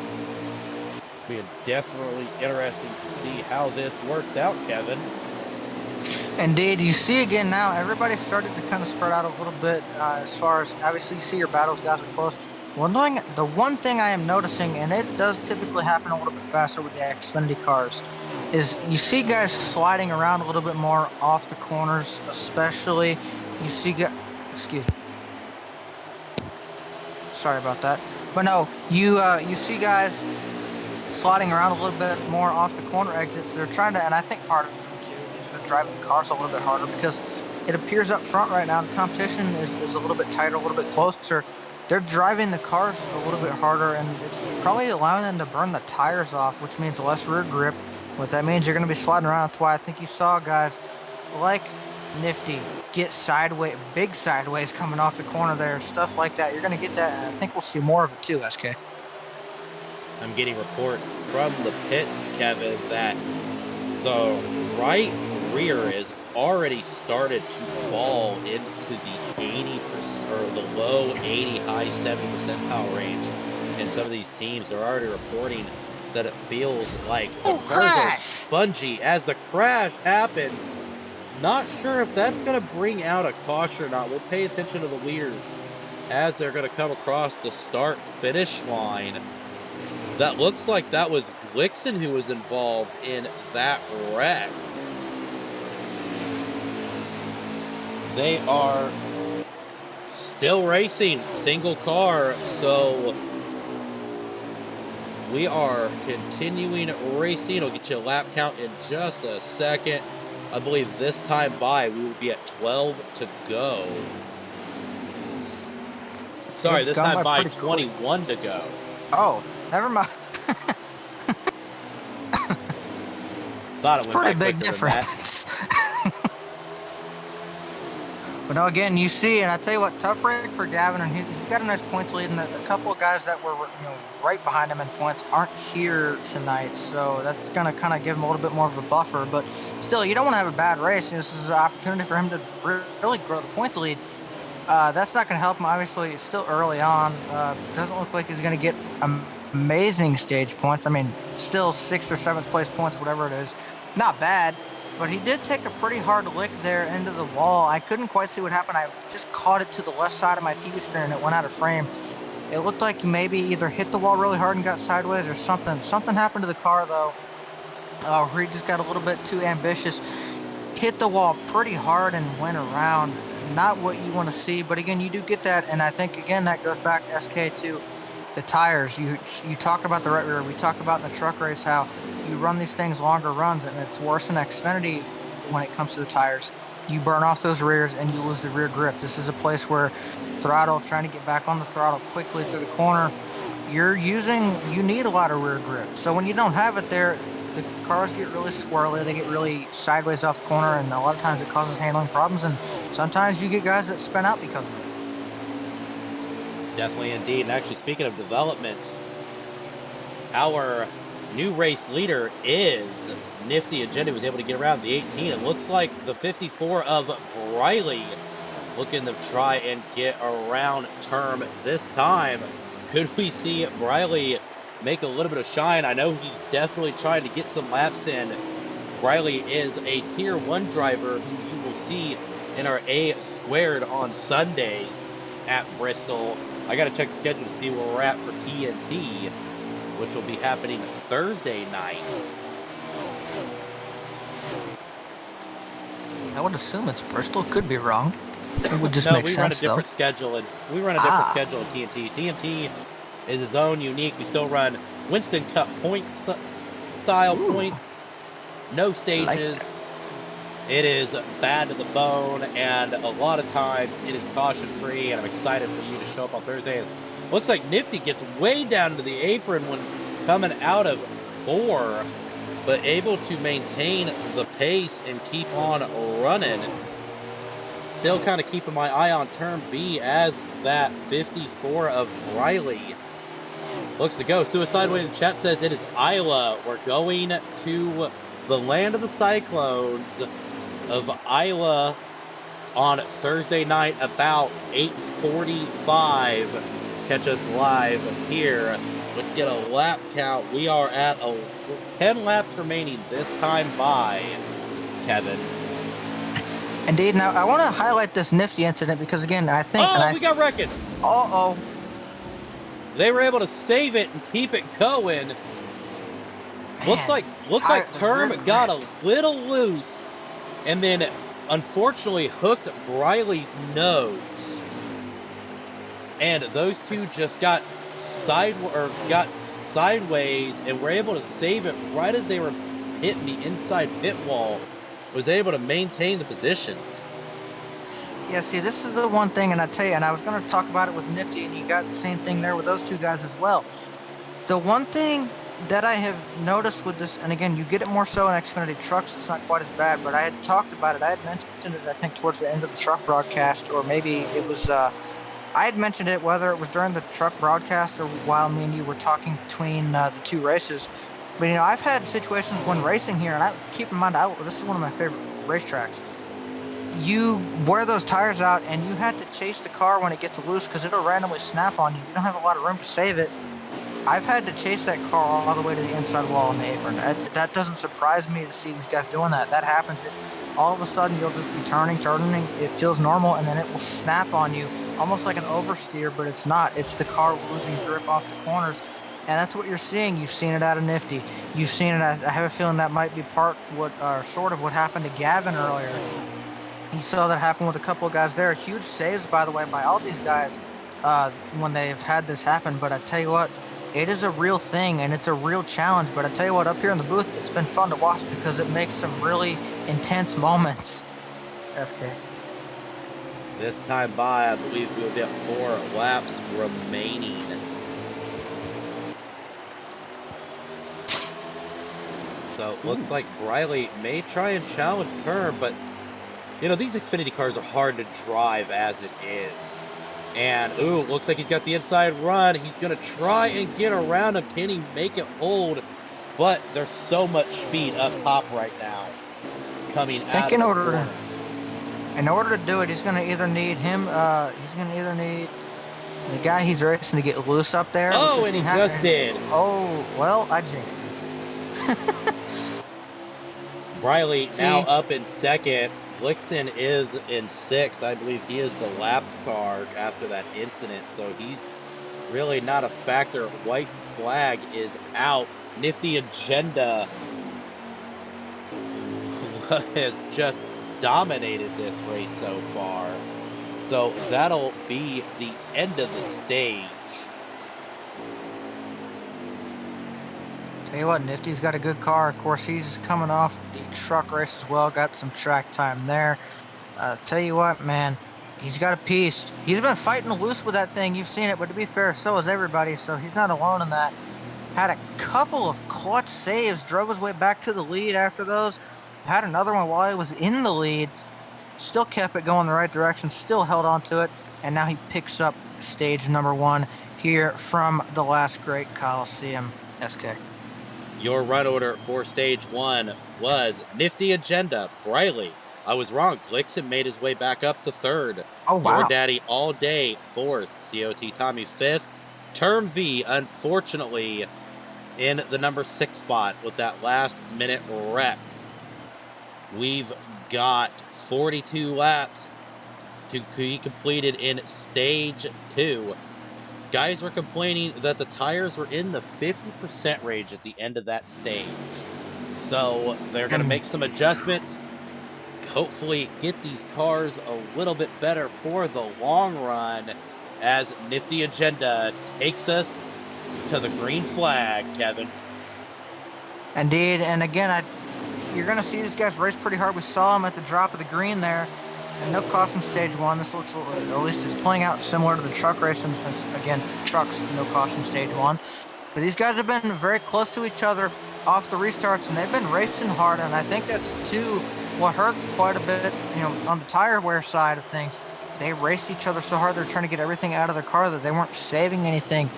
It's being definitely interesting to see how this works out, Kevin. Indeed, you see again now, everybody's started to kind of spread out a little bit as far as, obviously you see your battles, guys are close. The one thing I am noticing, and it does typically happen a little bit faster with the Xfinity cars, is you see guys sliding around a little bit more off the corners, especially. You see guys, excuse me. Sorry about that. But no, you see guys sliding around a little bit more off the corner exits. They're trying to, and I think part of it too is they're driving the cars a little bit harder, because it appears up front right now the competition is a little bit tighter, a little bit closer. They're driving the cars a little bit harder, and it's probably allowing them to burn the tires off, which means less rear grip. What that means, you're going to be sliding around. That's why I think you saw guys like Nifty get sideways, big sideways coming off the corner there, stuff like that. You're going to get that, and I think we'll see more of it too, SK. I'm getting reports from the pits, Kevin, that the right rear is already started to fall into the 80% or the low 80, high 70 percentile range. in some of these teams, they're already reporting that it feels like the Oh, cars crash! are spongy as the crash happens. Not sure if that's going to bring out a caution or not. We'll pay attention to the leaders as they're going to come across the start-finish line. That looks like that was Glixen who was involved in that wreck. They are still racing, single car, so we are continuing racing. I'll get you a lap count in just a second. I believe this time by, we will be at 12 to go. Sorry, It's this gone time by pretty quick. 21 to go. Oh, never mind. Thought It's it went by pretty big quicker than that. difference. But no, again, you see, and I tell you what, tough break for Gavin, and he's got a nice points lead, and a couple of guys that were right behind him in points aren't here tonight, so that's going to kind of give him a little bit more of a buffer. But still, you don't want to have a bad race. This is an opportunity for him to really grow the points lead. That's not going to help him. Obviously, it's still early on. Doesn't look like he's going to get amazing stage points. I mean, still 6th or 7th place points, whatever it is. Not bad. But he did take a pretty hard lick there into the wall. I couldn't quite see what happened. I just caught it to the left side of my TV screen and it went out of frame. It looked like he maybe either hit the wall really hard and got sideways or something. Something happened to the car though, where he just got a little bit too ambitious. Hit the wall pretty hard and went around. Not what you want to see, but again, you do get that. And I think, again, that goes back, SK, to the tires. You talked about the right rear. We talked about in the truck race how you run these things longer runs, and it's worse in Xfinity when it comes to the tires. You burn off those rears and you lose the rear grip. This is a place where throttle, trying to get back on the throttle quickly through the corner, you need a lot of rear grip. So when you don't have it there, the cars get really squirrely, they get really sideways off the corner, and a lot of times it causes handling problems, and sometimes you get guys that spin out because of it. Definitely indeed. And actually, speaking of developments, our new race leader is Nifty Agenda. Was able to get around the 18. It looks like the 54 of Briley looking to try and get around Term this time. Could we see Briley make a little bit of shine? I know he's definitely trying to get some laps in. Briley is a tier 1 driver who you will see in our A2 on Sundays at Bristol. I got to check the schedule to see where we're at for TNT, which will be happening Thursday night. I would assume it's Bristol. Could be wrong. It would just No, make we sense, run a different though. schedule, and we run a different schedule in TNT. TNT is its own unique. We still run Winston Cup points style points, no stages. It is bad to the bone, and a lot of times it is caution free. And I'm excited for you to show up on Thursdays. Looks like Nifty gets way down into the apron when coming out of 4, but able to maintain the pace and keep on running. Still kind of keeping my eye on Term B as that 54 of Riley looks to go. Suicide Way in the chat says it is Isla. We're going to the land of the Cyclones of Isla on Thursday night about 8:45. Catch us live here. Let's get a lap count. We are at 10 laps remaining this time by Kevin. Indeed. Now, I want to highlight this Nifty incident because, again, I think... Oh, we got wrecked. Uh-oh. They were able to save it and keep it going. Looked like Term got a little loose and then unfortunately hooked Briley's nose. And those two just got sideways and were able to save it right as they were hitting the inside pit wall. Was able to maintain the positions. Yeah, see, this is the one thing, and I tell you, and I was going to talk about it with Nifty, and you got the same thing there with those two guys as well. The one thing that I have noticed with this, and again, you get it more so in Xfinity trucks, it's not quite as bad, but I had talked about it. I had mentioned it, I think, towards the end of the truck broadcast, or maybe it was, I had mentioned it, whether it was during the truck broadcast or while me and you were talking between the two races. But, I've had situations when racing here, and keep in mind, this is one of my favorite racetracks. You wear those tires out, and you have to chase the car when it gets loose because it'll randomly snap on you. You don't have a lot of room to save it. I've had to chase that car all the way to the inside wall on the apron. That doesn't surprise me to see these guys doing that. That happens. All of a sudden, you'll just be turning. It feels normal, and then it will snap on you, almost like an oversteer, but it's not. It's the car losing grip off the corners, and that's what you're seeing. You've seen it out of Nifty. You've seen it. I have a feeling that might be sort of what happened to Gavin earlier. You saw that happen with a couple of guys there. Huge saves, by the way, by all these guys when they've had this happen. But I tell you what, it is a real thing, and it's a real challenge. But I tell you what, up here in the booth, it's been fun to watch because it makes some really intense moments. FK. This time by, I believe we'll be at 4 laps remaining. So it looks like Briley may try and challenge Kerm, but you know, these Xfinity cars are hard to drive as it is. And, ooh, looks like he's got the inside run. He's going to try and get around him. Can he make it hold? But there's so much speed up top right now coming out of the corner. In order to do it, he's going to either need the guy he's racing to get loose up there. Oh, and he just did. Oh, well, I jinxed him. Briley now up in second. Blixen is in 6th. I believe he is the lapped car after that incident, so he's really not a factor. White flag is out. Nifty Agenda has just dominated this race so far. So that'll be the end of the stage. Tell you what, Nifty's got a good car. Of course, he's coming off the truck race as well. Got some track time there. Tell you what, man, he's got a piece. He's been fighting loose with that thing. You've seen it, but to be fair, so has everybody. So he's not alone in that. Had a couple of clutch saves. Drove his way back to the lead after those. Had another one while he was in the lead. Still kept it going the right direction. Still held on to it. And now he picks up stage number 1 here from the last great Coliseum. SK. Your run order for stage 1 was Nifty Agenda, Briley. I was wrong. Blixen made his way back up to 3rd. Oh, wow. Your Daddy All Day, 4th. COT Tommy, 5th. Term V, unfortunately, in the number 6 spot with that last minute wreck. We've got 42 laps to be completed in stage 2. Guys were complaining that the tires were in the 50% range at the end of that stage. So they're going to make some adjustments. Hopefully get these cars a little bit better for the long run as Nifty Agenda takes us to the green flag, Kevin. Indeed, and again, you're going to see these guys race pretty hard. We saw them at the drop of the green there. And no caution stage 1. This looks, at least it's playing out similar to the truck racing since, again, trucks, no caution stage 1. But these guys have been very close to each other off the restarts, and they've been racing hard. And I think that's, too, what hurt quite a bit, you know, on the tire wear side of things. They raced each other so hard, they're trying to get everything out of their car that they weren't saving anything.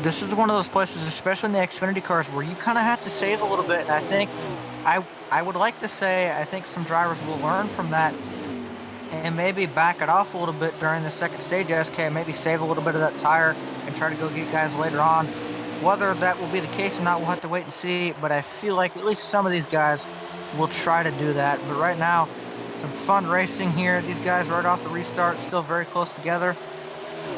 This is one of those places, especially in the Xfinity cars, where you kind of have to save a little bit. And I think, I would like to say, I think some drivers will learn from that and maybe back it off a little bit during the second stage, SK, maybe save a little bit of that tire and try to go get guys later on. Whether that will be the case or not, we'll have to wait and see, but I feel like at least some of these guys will try to do that. But right now, some fun racing here. These guys right off the restart, still very close together,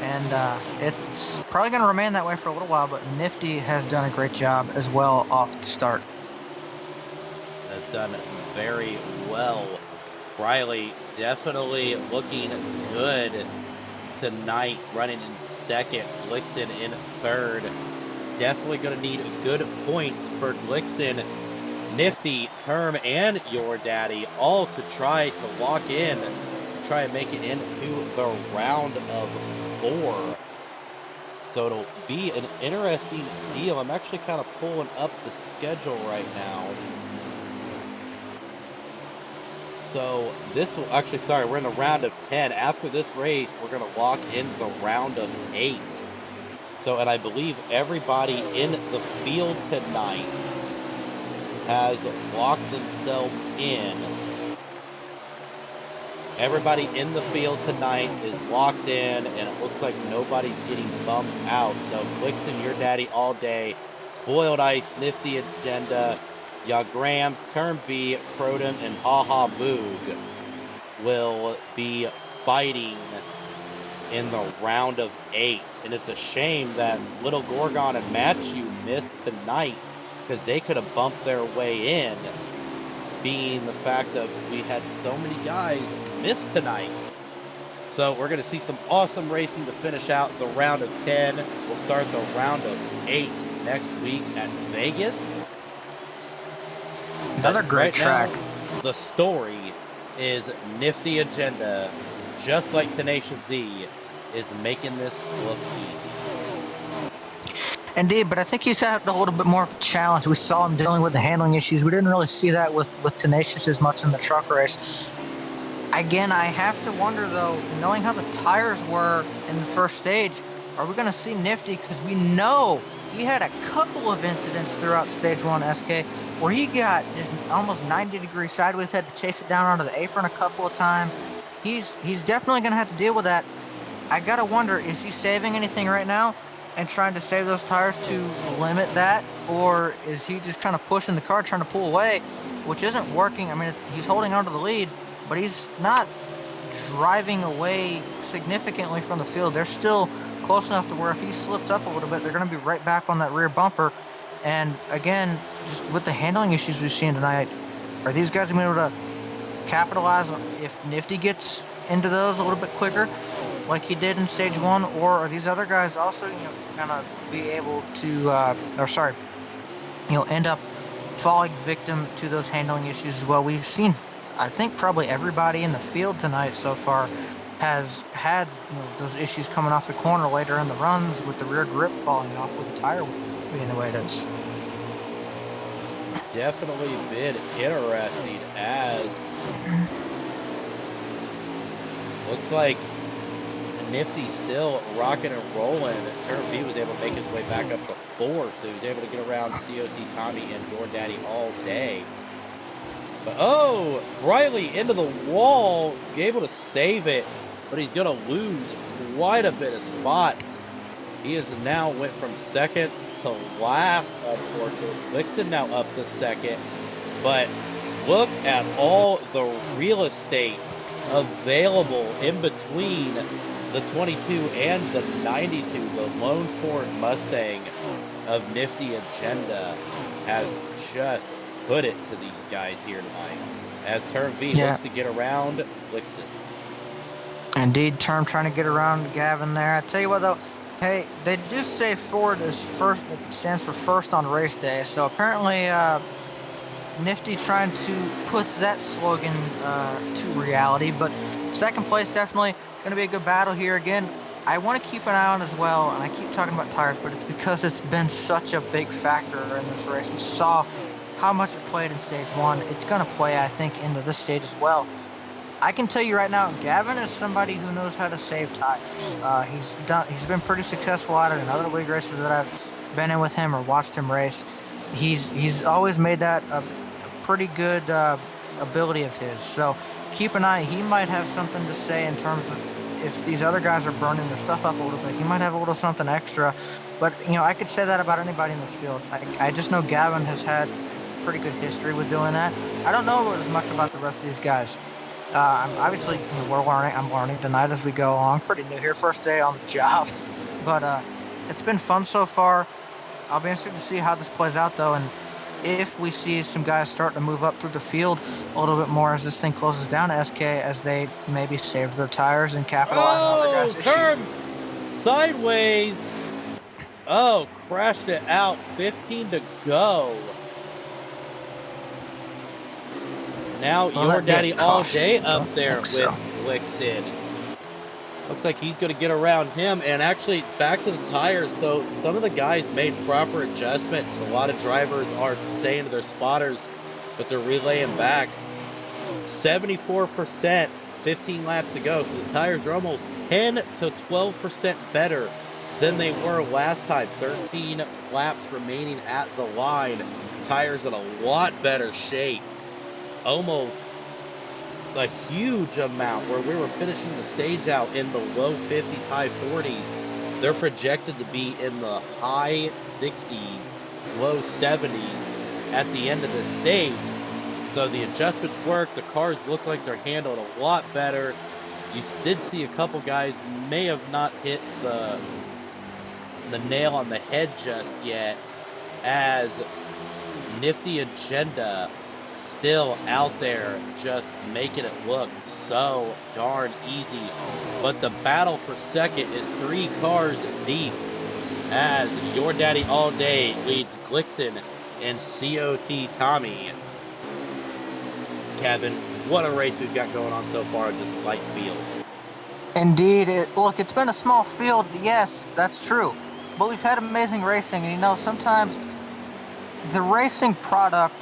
and it's probably going to remain that way for a little while, but Nifty has done a great job as well off the start. Has done very well. Briley definitely looking good tonight, running in 2nd. Blixen in 3rd. Definitely going to need good points for Blixen, Nifty, Term, and Your Daddy, all to try to lock in, try and make it into the round of 4. So it'll be an interesting deal. I'm actually kind of pulling up the schedule right now. So this will actually, sorry, we're in the round of 10. After this race, we're going to lock in the round of 8. So, and I believe everybody in the field tonight has locked themselves in Everybody in the field tonight is locked in, and it looks like nobody's getting bumped out. So Blixen, your daddy all day, Boiled Ice, Nifty Agenda, Yagrams, Term V, Crotum, and Haha Boog will be fighting in the round of 8. And it's a shame that Little Gorgon and Matthew missed tonight, because they could have bumped their way in, being the fact of we had so many guys miss tonight. So we're going to see some awesome racing to finish out the round of 10. We'll start the round of 8 next week at Vegas. Another But great right track. now, the story is Nifty Agenda, just like Tenacious Z, is making this look easy. Indeed, but I think he's had a little bit more of a challenge. We saw him dealing with the handling issues. We didn't really see that with Tenacious as much in the truck race. Again, I have to wonder, though, knowing how the tires were in the first stage, are we going to see Nifty? Because we know he had a couple of incidents throughout Stage 1 SK where he got just almost 90-degree sideways, had to chase it down onto the apron a couple of times. He's definitely going to have to deal with that. I got to wonder, is he saving anything right now and trying to save those tires to limit that? Or is he just kind of pushing the car, trying to pull away, which isn't working? I mean, he's holding on to the lead, but he's not driving away significantly from the field. They're still close enough to where if he slips up a little bit, they're going to be right back on that rear bumper. And again, just with the handling issues we've seen tonight, are these guys going to be able to capitalize on if Nifty gets into those a little bit quicker like he did in Stage 1? Or are these other guys also going to be able to, end up falling victim to those handling issues as well? We've seen, I think, probably everybody in the field tonight so far has had those issues coming off the corner later in the runs with the rear grip falling off with the tire being the way it is. Definitely been interesting, as looks like Nifty still rocking and rolling. Turn V was able to make his way back up to 4th, so he was able to get around COT Tommy and Your Daddy all day. But oh, Riley into the wall, be able to save it, but he's going to lose quite a bit of spots. He has now went from 2nd to last, unfortunately. Blixen now up to 2nd, but look at all the real estate available in between the 22 and the 92. The lone Ford Mustang of Nifty Agenda has just put it to these guys here tonight, as Term V looks to get around Blixen. Indeed, Term trying to get around Gavin there. I tell you what, though, hey, they do say Ford is first, stands for first on race day, so apparently Nifty trying to put that slogan to reality. But 2nd place, definitely going to be a good battle here. Again, I want to keep an eye on as well, and I keep talking about tires, but it's because it's been such a big factor in this race. We saw how much it played in Stage 1. It's going to play, I think, into this stage as well. I can tell you right now, Gavin is somebody who knows how to save tires. He's been pretty successful at it in other league races that I've been in with him or watched him race. He's always made that a pretty good ability of his. So keep an eye. He might have something to say in terms of if these other guys are burning their stuff up a little bit. He might have a little something extra. But I could say that about anybody in this field. I just know Gavin has had pretty good history with doing that. I don't know as much about the rest of these guys. I'm obviously, we're learning. I'm learning tonight as we go along. Pretty new here, first day on the job, but it's been fun so far. I'll be interested to see how this plays out, though, and if we see some guys starting to move up through the field a little bit more as this thing closes down to SK, as they maybe save their tires and capitalize on other guys' turn issues. Sideways. Oh, crashed it out. 15 to go. Now Your Daddy all day up there with Blixen. Looks like he's going to get around him. And actually, back to the tires. So some of the guys made proper adjustments. A lot of drivers are saying to their spotters, but they're relaying back. 74%, 15 laps to go. So the tires are almost 10 to 12% better than they were last time. 13 laps remaining at the line. Tires in a lot better shape. Almost a huge amount, where we were finishing the stage out in the low 50s, high 40s. They're projected to be in the high 60s, low 70s at the end of this stage. So the adjustments work. The cars look like they're handled a lot better. You did see a couple guys may have not hit the nail on the head just yet, as Nifty Agenda still out there just making it look so darn easy. But the battle for second is 3 cars deep, as Your Daddy All Day leads Glixen and COT Tommy. Kevin, what a race we've got going on so far in this light field. Indeed. Look, it's been a small field. Yes, that's true. But we've had amazing racing. And, you know, sometimes the racing product,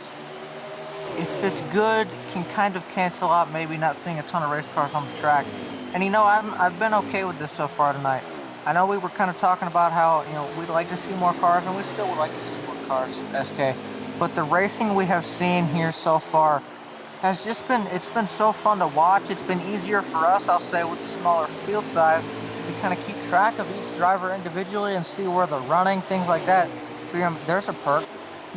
if it's good, can kind of cancel out maybe not seeing a ton of race cars on the track. And, you know, I've been okay with this so far tonight. I know we were kind of talking about how, you know, we'd like to see more cars, and we still would like to see more cars, SK. But the racing we have seen here so far has just been, it's been so fun to watch. It's been easier for us, I'll say, with the smaller field size, to kind of keep track of each driver individually and see where they're running, things like that. So, you know, there's a perk.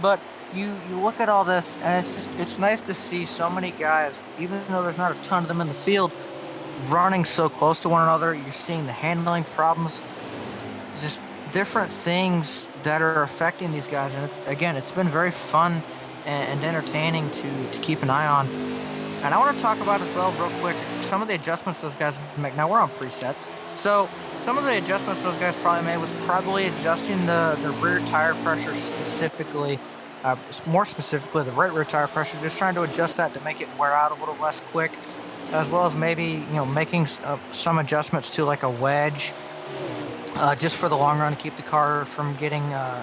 But you look at all this, and it's nice to see so many guys, even though there's not a ton of them in the field, running so close to one another. You're seeing the handling problems, just different things that are affecting these guys. And again, it's been very fun and entertaining to keep an eye on. And I want to talk about as well, real quick, some of the adjustments those guys make. Now, we're on presets, so some of the adjustments those guys probably made was probably adjusting the rear tire pressure specifically, more specifically the right rear tire pressure, just trying to adjust that to make it wear out a little less quick, as well as maybe, you know, making some adjustments to like a wedge, just for the long run to keep the car from getting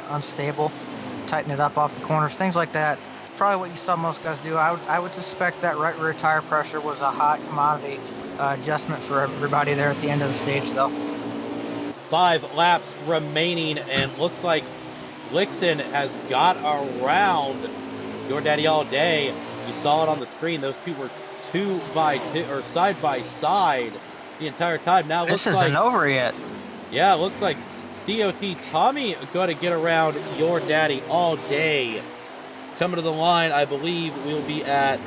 unstable, tighten it up off the corners, things like that. Probably what you saw most guys do. I would suspect that right rear tire pressure was a hot commodity adjustment for everybody there at the end of the stage, though. 5 laps remaining, and looks like Blixen has got around Your Daddy All Day. You saw it on the screen. Those two were 2 by 2 or side by side the entire time. Now this looks isn't like, over yet. yeah, it looks like COT Tommy going to get around Your Daddy All Day. Coming to the line, I believe we'll be at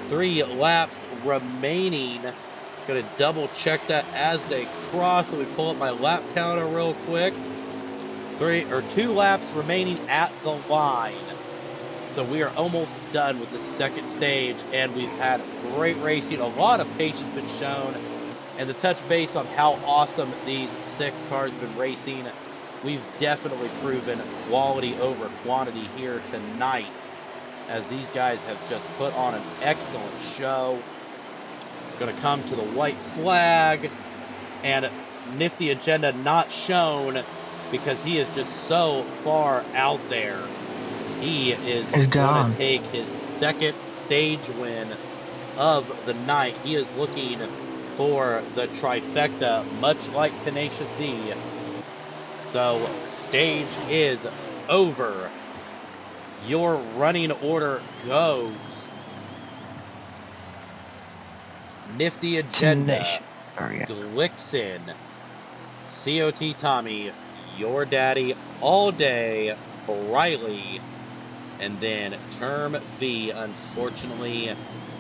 3 laps remaining. Going to double check that as they cross. Let me pull up my lap counter real quick. 2 laps remaining at the line. So we are almost done with the second stage, and we've had great racing. A lot of patience been shown, and to touch base on how awesome these 6 cars have been racing, we've definitely proven quality over quantity here tonight, as these guys have just put on an excellent show. Going to come to the white flag, and Nifty Agenda not shown because he is just so far out there. He is going to take his second stage win of the night. He is looking for the trifecta, much like Tenacious Z. So, stage is over. Your running order goes: Nifty Agenda, Glixen, COT Tommy, Your Daddy All Day, Riley, and then Term V, unfortunately,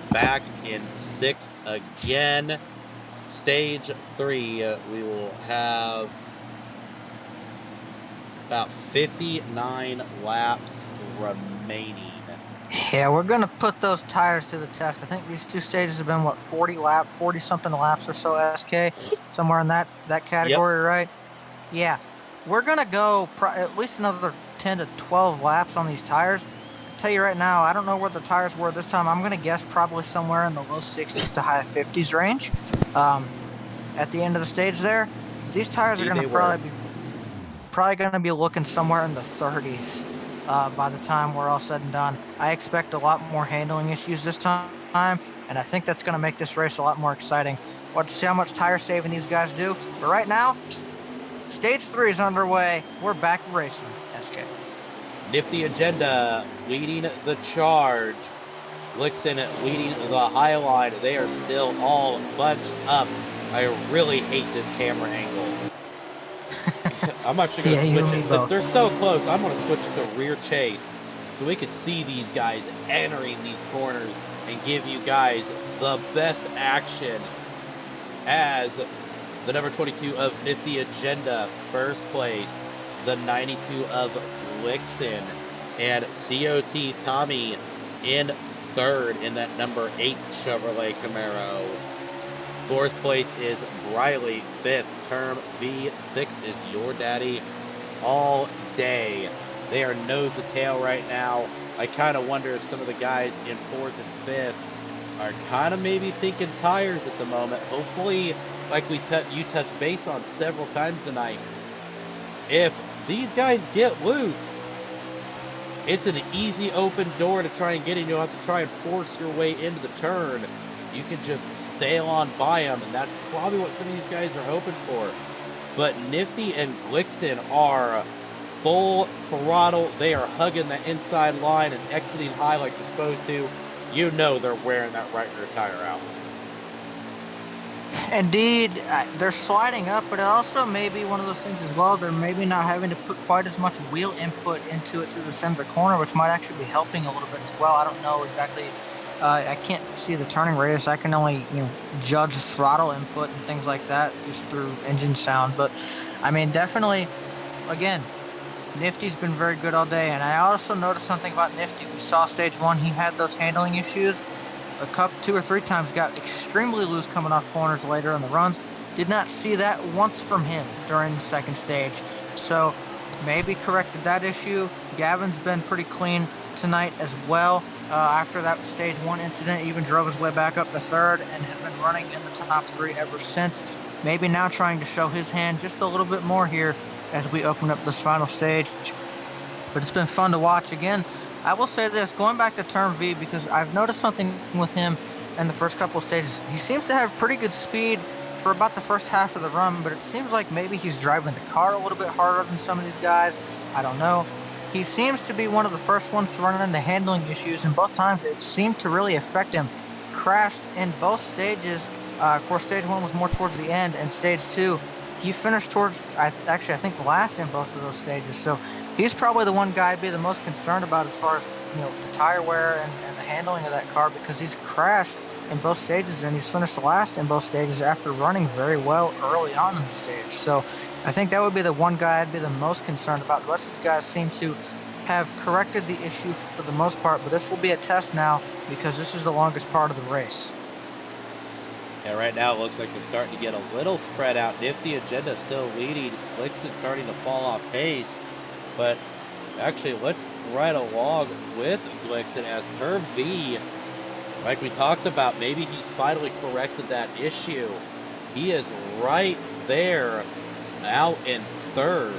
back in 6th again. Stage 3, we will have about 59 laps remaining. Yeah, we're going to put those tires to the test. I think these 2 stages have been, what, 40-something laps or so, SK? Somewhere in that category, yep. Right? Yeah. We're going to go at least another 10 to 12 laps on these tires. I'll tell you right now, I don't know where the tires were this time. I'm going to guess probably somewhere in the low 60s to high 50s range. At the end of the stage there, these tires are going to probably going to be looking somewhere in the 30s by the time we're all said and done. I expect a lot more handling issues this time, and I think that's going to make this race a lot more exciting. We'll have to see how much tire saving these guys do. But right now, Stage 3 is underway. We're back racing, SK. Nifty Agenda leading the charge. Blixen leading the high line. They are still all bunched up. I really hate this camera angle. I'm actually going to Yeah, you switch and it. me Since both. they're so close, I'm going to switch it to rear chase so we can see these guys entering these corners and give you guys the best action as the number 22 of Nifty Agenda, first place, the 92 of Blixen, and COT Tommy in third in that number 8 Chevrolet Camaro. Fourth place is Briley. Fifth, Term V. Sixth is Your Daddy all day. They are nose to tail right now. I kind of wonder if some of the guys in fourth and fifth are kind of maybe thinking tires at the moment. Hopefully, like you touched base on several times tonight, if these guys get loose, it's an easy open door to try and get in. You'll have to try and force your way into the turn. You can just sail on by them, and that's probably what some of these guys are hoping for. But Nifty and Blixen are full throttle. They are hugging the inside line and exiting high like they're supposed to. You know they're wearing that right rear tire out. Indeed, they're sliding up, but it also may be one of those things as well. They're maybe not having to put quite as much wheel input into it to the center of the corner, which might actually be helping a little bit as well. I don't know exactly. I can't see the turning radius. I can only judge throttle input and things like that just through engine sound. But I mean, definitely, again, Nifty's been very good all day. And I also noticed something about Nifty. We saw stage one, he had those handling issues. A couple, 2 or 3 times, got extremely loose coming off corners later in the runs. Did not see that once from him during the second stage. So maybe corrected that issue. Gavin's been pretty clean tonight as well. After that stage one incident, even drove his way back up to third and has been running in the top 3 ever since. Maybe now trying to show his hand just a little bit more here as we open up this final stage. But it's been fun to watch again. I will say this, going back to Term V, because I've noticed something with him in the first couple of stages. He seems to have pretty good speed for about the first half of the run, but it seems like maybe he's driving the car a little bit harder than some of these guys. I don't know. He seems to be one of the first ones to run into handling issues, and both times it seemed to really affect him. Crashed in both stages. Of course, stage 1 was more towards the end, and stage 2, he finished towards, I think, last in both of those stages. So he's probably the one guy I'd be the most concerned about as far as the tire wear and the handling of that car, because he's crashed in both stages and he's finished last in both stages after running very well early on in the stage. So I think that would be the one guy I'd be the most concerned about. The rest of these guys seem to have corrected the issue for the most part, but this will be a test now because this is the longest part of the race. Yeah, right now it looks like they're starting to get a little spread out. Nifty Agenda still leading. Blixen starting to fall off pace. But actually, let's ride along with Blixen as Term V, like we talked about, maybe he's finally corrected that issue. He is right there out in third.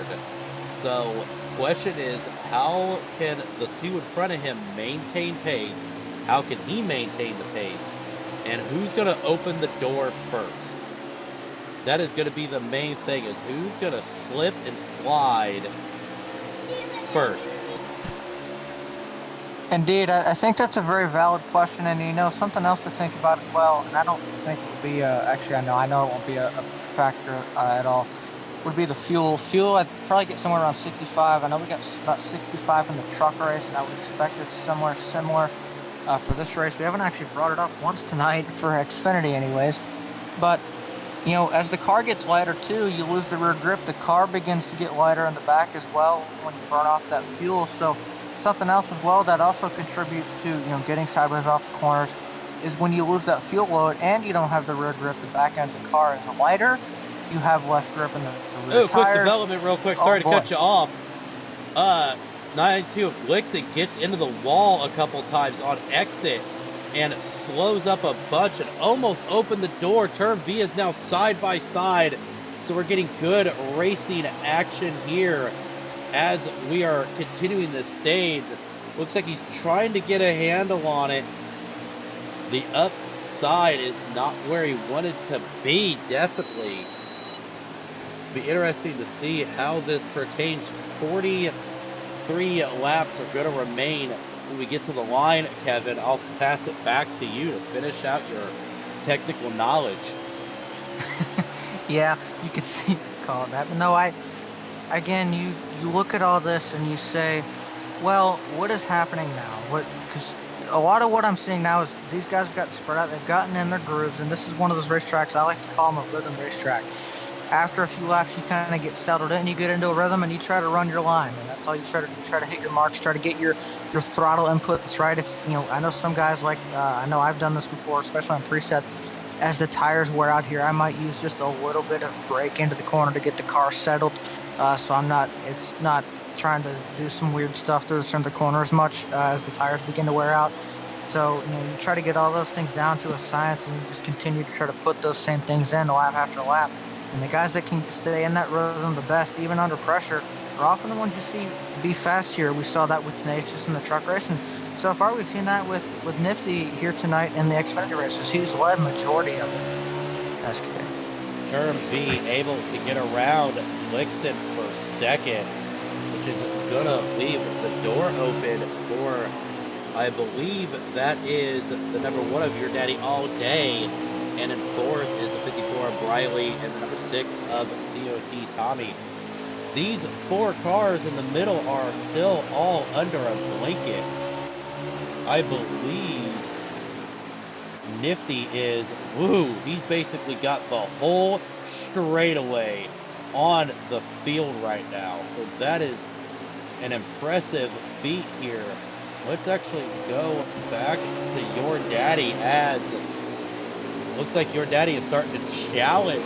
So question is, how can the 2 in front of him maintain pace? How can he maintain the pace? And who's going to open the door first? That is going to be the main thing, is who's going to slip and slide first. Indeed, I think that's a very valid question, and something else to think about as well, and I don't think it would be, actually I know it won't be a factor at all, would be the fuel. Fuel, I'd probably get somewhere around 65. I know we got about 65 in the truck race. I would expect it's somewhere similar for this race. We haven't actually brought it up once tonight for Xfinity anyways, but as the car gets lighter too, you lose the rear grip. The car begins to get lighter in the back as well when you burn off that fuel. So something else as well that also contributes to getting sideways off the corners is when you lose that fuel load and you don't have the rear grip. The back end of the car is lighter. You have less grip in the rear tires. Quick development real quick. Sorry to cut you off. 92 of Blixen gets into the wall a couple times on exit and slows up a bunch and almost opened the door. Term V is now side by side, so we're getting good racing action here as we are continuing this stage. Looks like he's trying to get a handle on it. The upside is not where he wanted to be, definitely. It's be interesting to see how this pertains. 43 laps are going to remain when we get to the line, Kevin, I'll pass it back to you to finish out your technical knowledge. Yeah, you could see call it that. But no, again, you look at all this and you say, well, what is happening now? Because a lot of what I'm seeing now is these guys have gotten spread out. They've gotten in their grooves, and this is one of those racetracks I like to call them a rhythm racetrack. After a few laps, you kind of get settled in, you get into a rhythm, and you try to run your line, and that's all you try to do. Try to hit your marks, try to get your throttle inputs right. If I know some guys like I know I've done this before, especially on presets. As the tires wear out here, I might use just a little bit of brake into the corner to get the car settled, so it's not trying to do some weird stuff through the center of the corner as much as the tires begin to wear out. So you try to get all those things down to a science, and you just continue to try to put those same things in lap after lap. And the guys that can stay in that rhythm the best, even under pressure, are often the ones you see be fast here. We saw that with Tenacious in the truck race, and so far we've seen that with Nifty here tonight in the Xfinity races. He's led majority of it. SK. Term V able to get around Blixen for second, which is gonna leave the door open for, I believe that is the number 1 of Your Daddy All Day, and in 4th is the 54 of Briley and the number 6 of COT Tommy. These 4 cars in the middle are still all under a blanket. I believe Nifty is, he's basically got the whole straightaway on the field right now. So that is an impressive feat here. Let's actually go back to Your Daddy, as looks like Your Daddy is starting to challenge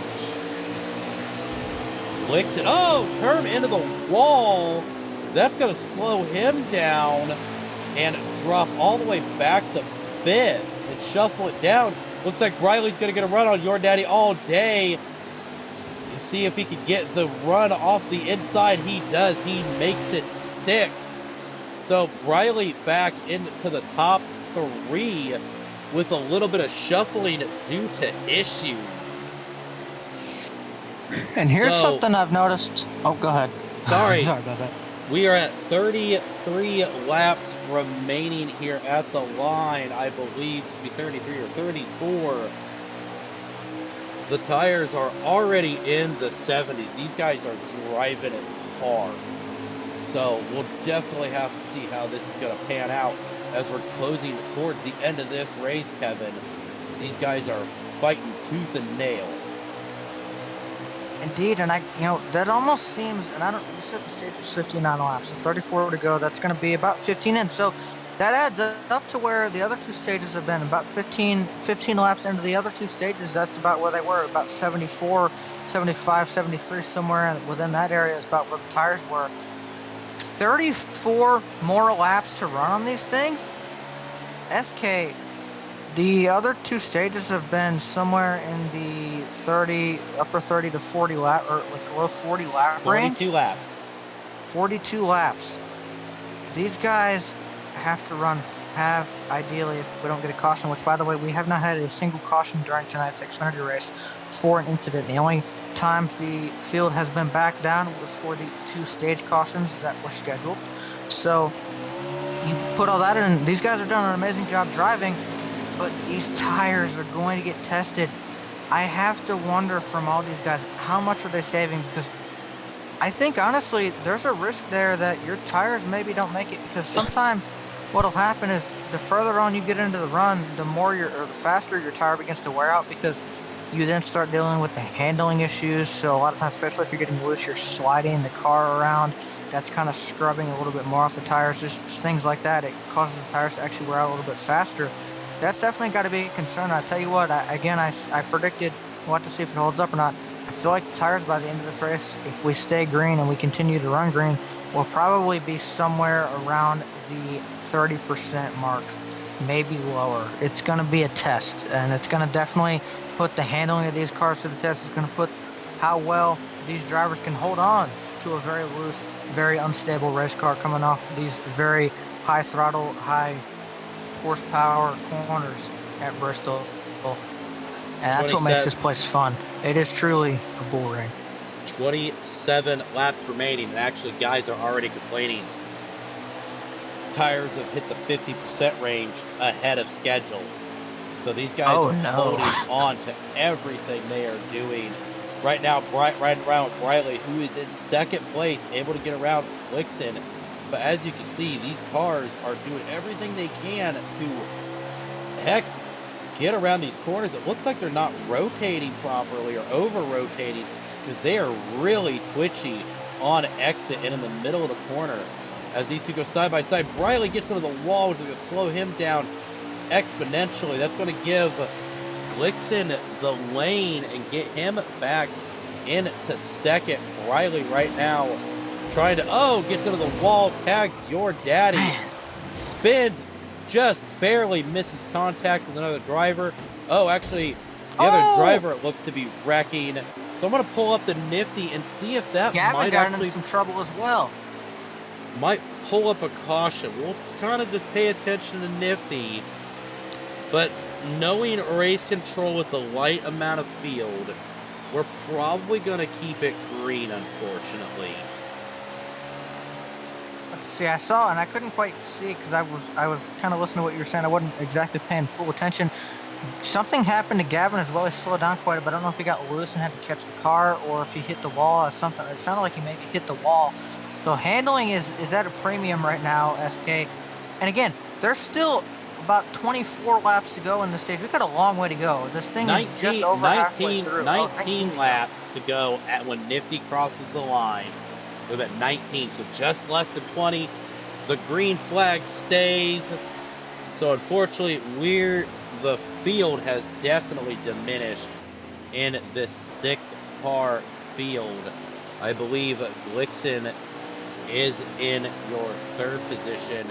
Blixen. Oh, turn into the wall. That's going to slow him down and drop all the way back to 5th and shuffle it down. Looks like Briley's going to get a run on Your Daddy All Day. You see if he can get the run off the inside. He does. He makes it stick. So Briley back into the top 3 with a little bit of shuffling due to issues. And here's something I've noticed. Oh, go ahead. Sorry. Sorry about that. We are at 33 laps remaining here at the line. I believe it should be 33 or 34. The tires are already in the 70s. These guys are driving it hard. So we'll definitely have to see how this is going to pan out as we're closing towards the end of this race, Kevin. These guys are fighting tooth and nail. Indeed, and that almost seems, and you said the stage was 59 laps, so 34 to go. That's going to be about 15 in. So that adds up to where the other 2 stages have been. About 15 laps into the other 2 stages, that's about where they were. About 74, 75, 73, somewhere within that area is about where the tires were. 34 more laps to run on these things. SK, the other 2 stages have been somewhere in the upper 30 to 40 lap, or like low 40 lap range. 42 laps. 42 laps. These guys have to run ideally, if we don't get a caution, which by the way, we have not had a single caution during tonight's Xfinity race for an incident. The only times the field has been back down was for the 2 stage cautions that were scheduled. So you put all that in, these guys are doing an amazing job driving, but these tires are going to get tested. I have to wonder from all these guys, how much are they saving? Because I think honestly, there's a risk there that your tires maybe don't make it, because sometimes what'll happen is the further on you get into the run, the faster your tire begins to wear out, because you then start dealing with the handling issues. So a lot of times, especially if you're getting loose, you're sliding the car around. That's kind of scrubbing a little bit more off the tires, just things like that. It causes the tires to actually wear out a little bit faster. That's definitely got to be a concern. I tell you what, I predicted, we'll have to see if it holds up or not. I feel like the tires by the end of this race, if we stay green and we continue to run green, will probably be somewhere around the 30% mark, maybe lower. It's going to be a test, and it's going to definitely put the handling of these cars to the test. It's going to put how well these drivers can hold on to a very loose, very unstable race car coming off these very high throttle, high horsepower corners at Bristol. And that's what makes this place fun. It is truly a bull ring. 27 laps remaining, and actually guys are already complaining. tires have hit the 50% range ahead of schedule. So these guys Oh, are no. holding on to everything they are doing. Right now, riding around with Briley, who is in second place, able to get around Blixen. But as you can see, these cars are doing everything they can to, heck, get around these corners. It looks like they're not rotating properly or over-rotating because they are really twitchy on exit and in the middle of the corner. As these two go side by side, Briley gets into the wall, which is going to slow him down exponentially. That's going to give Blixen the lane and get him back into second. Briley right now trying to, gets into the wall, tags your daddy, spins, just barely misses contact with another driver. Oh, actually, the other driver looks to be wrecking. So I'm going to pull up the Nifty and see if that Gavin got into some trouble as well. Might pull up a caution. We'll kind of just pay attention to Nifty. But knowing race control with the light amount of field, we're probably going to keep it green, unfortunately. Let's see, I saw, and I couldn't quite see because I was kind of listening to what you were saying. I wasn't exactly paying full attention. Something happened to Gavin as well. He slowed down quite a bit. I don't know if he got loose and had to catch the car or if he hit the wall or something. It sounded like he maybe hit the wall. So handling is at a premium right now, SK. And again, there's still about 24 laps to go in this stage. We've got a long way to go. This thing is just over halfway through. 19 laps to go at when Nifty crosses the line. We're at 19, so just less than 20. The green flag stays. So unfortunately, the field has definitely diminished in this 6-car field. I believe Blixen is in your third position.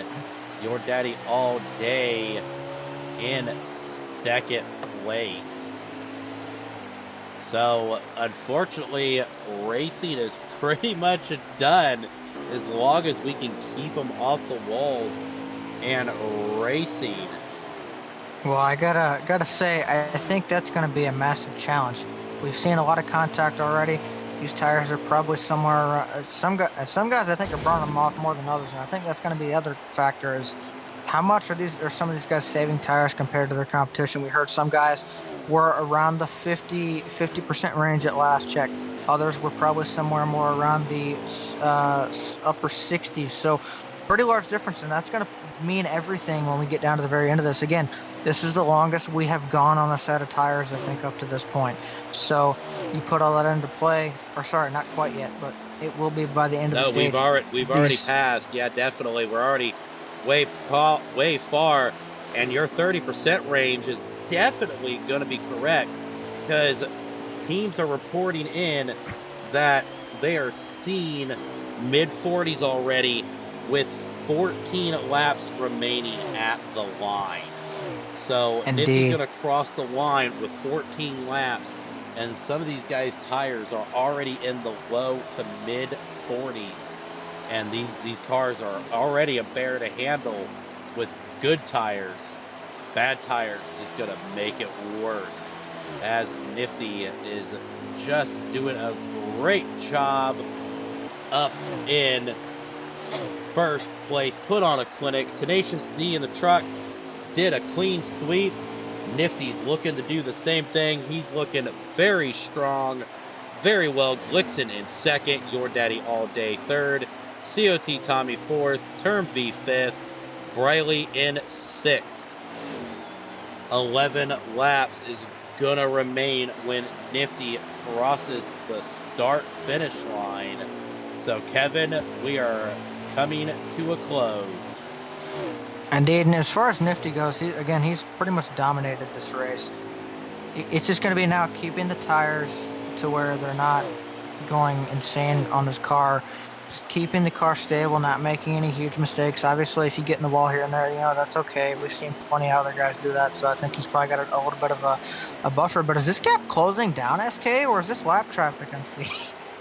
Your daddy all day in second place. So unfortunately, racing is pretty much done as long as we can keep them off the walls and racing. Well, I gotta say, I think that's gonna be a massive challenge. We've seen a lot of contact already. These tires are probably somewhere. Some guys I think are burning them off more than others, and I think that's going to be the other factor is how much are some of these guys saving tires compared to their competition. We heard some guys were around the 50% range at last check. Others were probably somewhere more around the upper 60s. So pretty large difference, and that's going to mean everything when we get down to the very end of this. Again, this is the longest we have gone on a set of tires, I think, up to this point. So you put all that into play, or sorry, not quite yet, but it will be by the end of the stage. We've already passed. Yeah, definitely. We're already way far, and your 30% range is definitely going to be correct because teams are reporting in that they are seeing mid-40s already with 14 laps remaining at the line. So Nifty's going to cross the line with 14 laps, and some of these guys' tires are already in the low to mid 40s, and these cars are already a bear to handle with good tires. Bad tires is going to make it worse, as Nifty is just doing a great job up in first place. Put on a clinic. Tenacious Z in the trucks did a clean sweep. Nifty's looking to do the same thing. He's looking very strong, very well. Blixen in second, Your Daddy All Day third, COT Tommy fourth, Term V fifth, Briley in sixth. 11 laps is gonna remain when Nifty crosses the start-finish line. So Kevin, we are coming to a close. Indeed, and as far as Nifty goes, he's pretty much dominated this race. It's just going to be now keeping the tires to where they're not going insane on his car. Just keeping the car stable, not making any huge mistakes. Obviously, if you get in the wall here and there, that's okay. We've seen plenty of other guys do that, so I think he's probably got a little bit of a buffer. But is this gap closing down, SK, or is this lap traffic I'm seeing?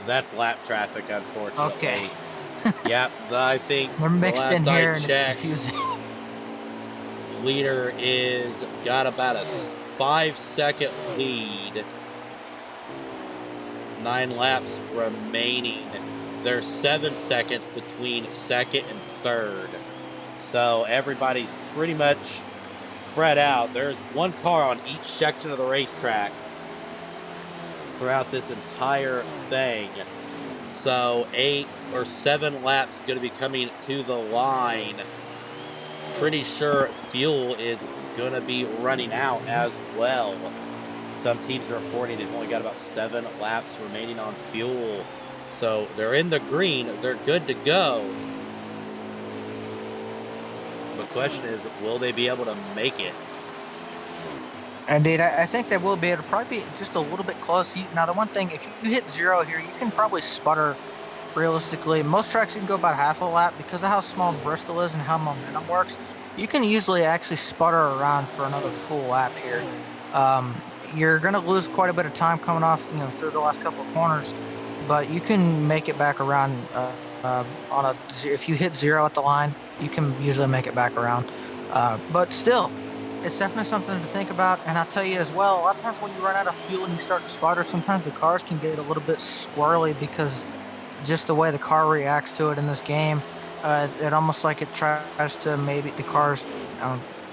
That's lap traffic, unfortunately. Okay. Yep, I think they're mixed in here and it's confusing. Leader is got about a 5-second lead. 9 laps remaining. There's 7 seconds between second and third. So everybody's pretty much spread out. There's one car on each section of the racetrack throughout this entire thing. So 8 or 7 laps going to be coming to the line. Pretty sure fuel is going to be running out as well. Some teams are reporting they've only got about 7 laps remaining on fuel. So they're in the green. They're good to go. The question is, will they be able to make it? Indeed, I think they will be. It'll probably be just a little bit close. Now, the one thing, if you hit 0 here, you can probably sputter realistically. Most tracks you can go about half a lap because of how small Bristol is and how momentum works. You can usually actually sputter around for another full lap here. You're going to lose quite a bit of time coming off, through the last couple of corners, but you can make it back around if you hit 0 at the line, you can usually make it back around. But still, it's definitely something to think about. And I'll tell you as well, a lot of times when you run out of fuel and you start to sputter, sometimes the cars can get a little bit squirrely because just the way the car reacts to it in this game, it almost like it tries to maybe the car's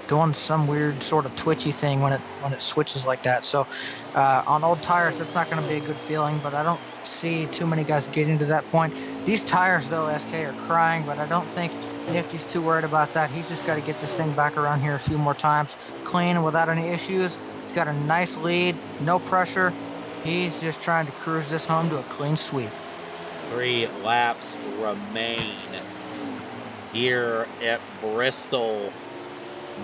doing some weird sort of twitchy thing when it switches like that. So on old tires, that's not going to be a good feeling. But I don't see too many guys getting to that point. These tires, though, SK are crying, but I don't think Nifty's too worried about that. He's just got to get this thing back around here a few more times, clean without any issues. He's got a nice lead, no pressure. He's just trying to cruise this home to a clean sweep. 3 laps remain here at Bristol.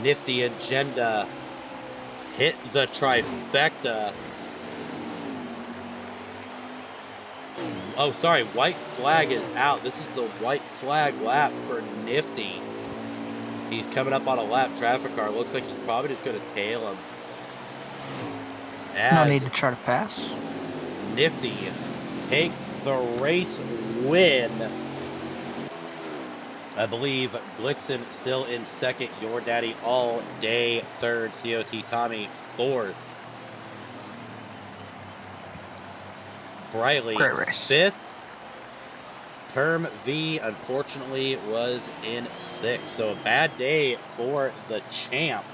Nifty Agenda hit the trifecta. Oh, sorry, white flag is out. This is the white flag lap for Nifty. He's coming up on a lap traffic car. Looks like he's probably just going to tail him. No need to try to pass. Nifty takes the race win. I believe Blixen still in second. Your Daddy all day third. COT Tommy fourth. Briley Great race. fifth. Term V unfortunately was in sixth. So a bad day for the champ.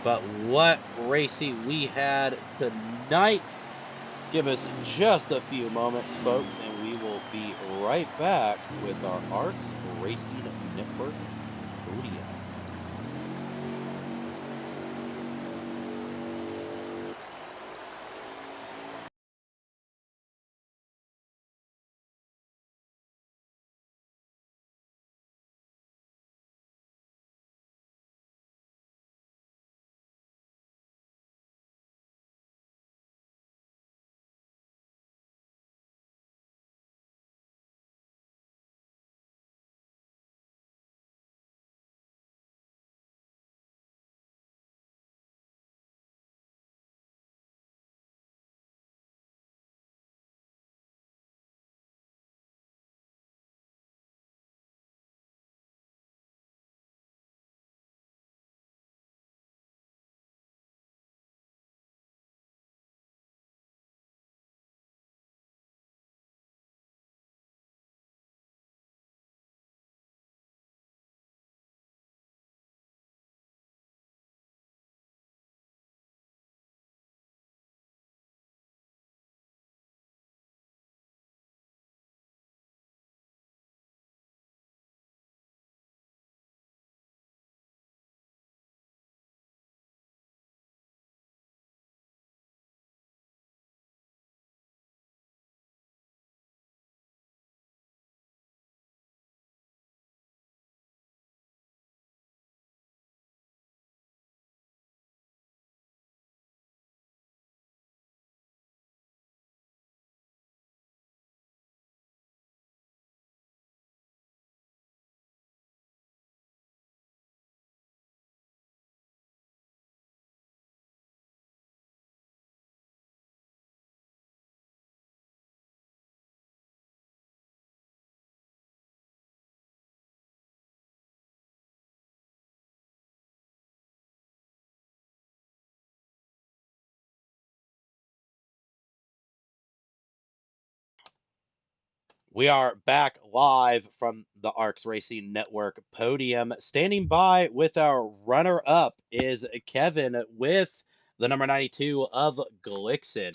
But what racing we had tonight. Give us just a few moments, folks, and we will be right back with our ARCS Racing Network podium. We are back live from the ARCS Racing Network podium. Standing by with our runner-up is Kevin with the number 92 of Glixen.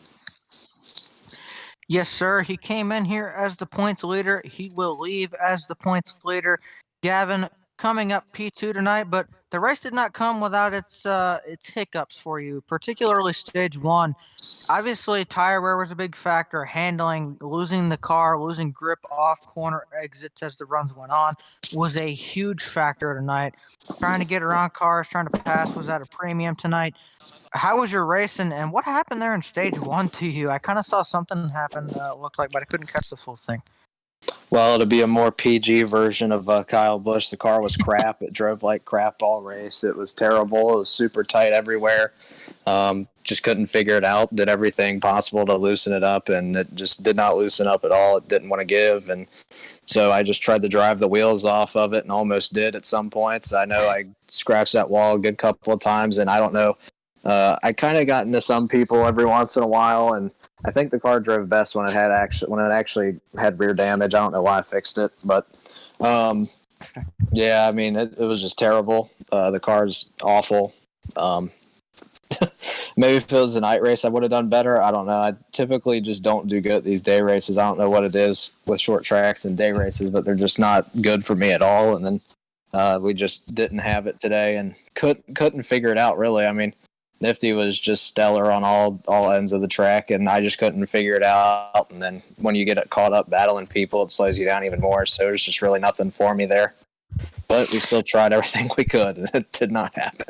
Yes, sir. He came in here as the points leader. He will leave as the points leader. Gavin coming up P2 tonight, but the race did not come without its hiccups for you, particularly stage one. Obviously, tire wear was a big factor. Handling, losing the car, losing grip off corner exits as the runs went on was a huge factor tonight. Trying to get around cars, trying to pass was at a premium tonight. How was your race, and what happened there in stage one to you? I kind of saw something happen, looked like, but I couldn't catch the full thing. Well, to be a more PG version of Kyle Busch, the car was crap. It drove like crap all race. It was terrible. It was super tight everywhere. Just couldn't figure it out. Did everything possible to loosen it up, and it just did not loosen up at all. It didn't want to give, and so I just tried to drive the wheels off of it and almost did at some points. I know I scratched that wall a good couple of times, and I don't know. I kind of got into some people every once in a while, and I think the car drove best when it actually had rear damage. I don't know why I fixed it, but yeah, I mean it was just terrible. The car's awful. Maybe if it was a night race, I would have done better. I don't know. I typically just don't do good at these day races. I don't know what it is with short tracks and day races, but they're just not good for me at all. And then we just didn't have it today and couldn't figure it out really. I mean, Nifty was just stellar on all ends of the track, and I just couldn't figure it out. And then when you get caught up battling people, it slows you down even more. So there's just really nothing for me there. But we still tried everything we could, and it did not happen.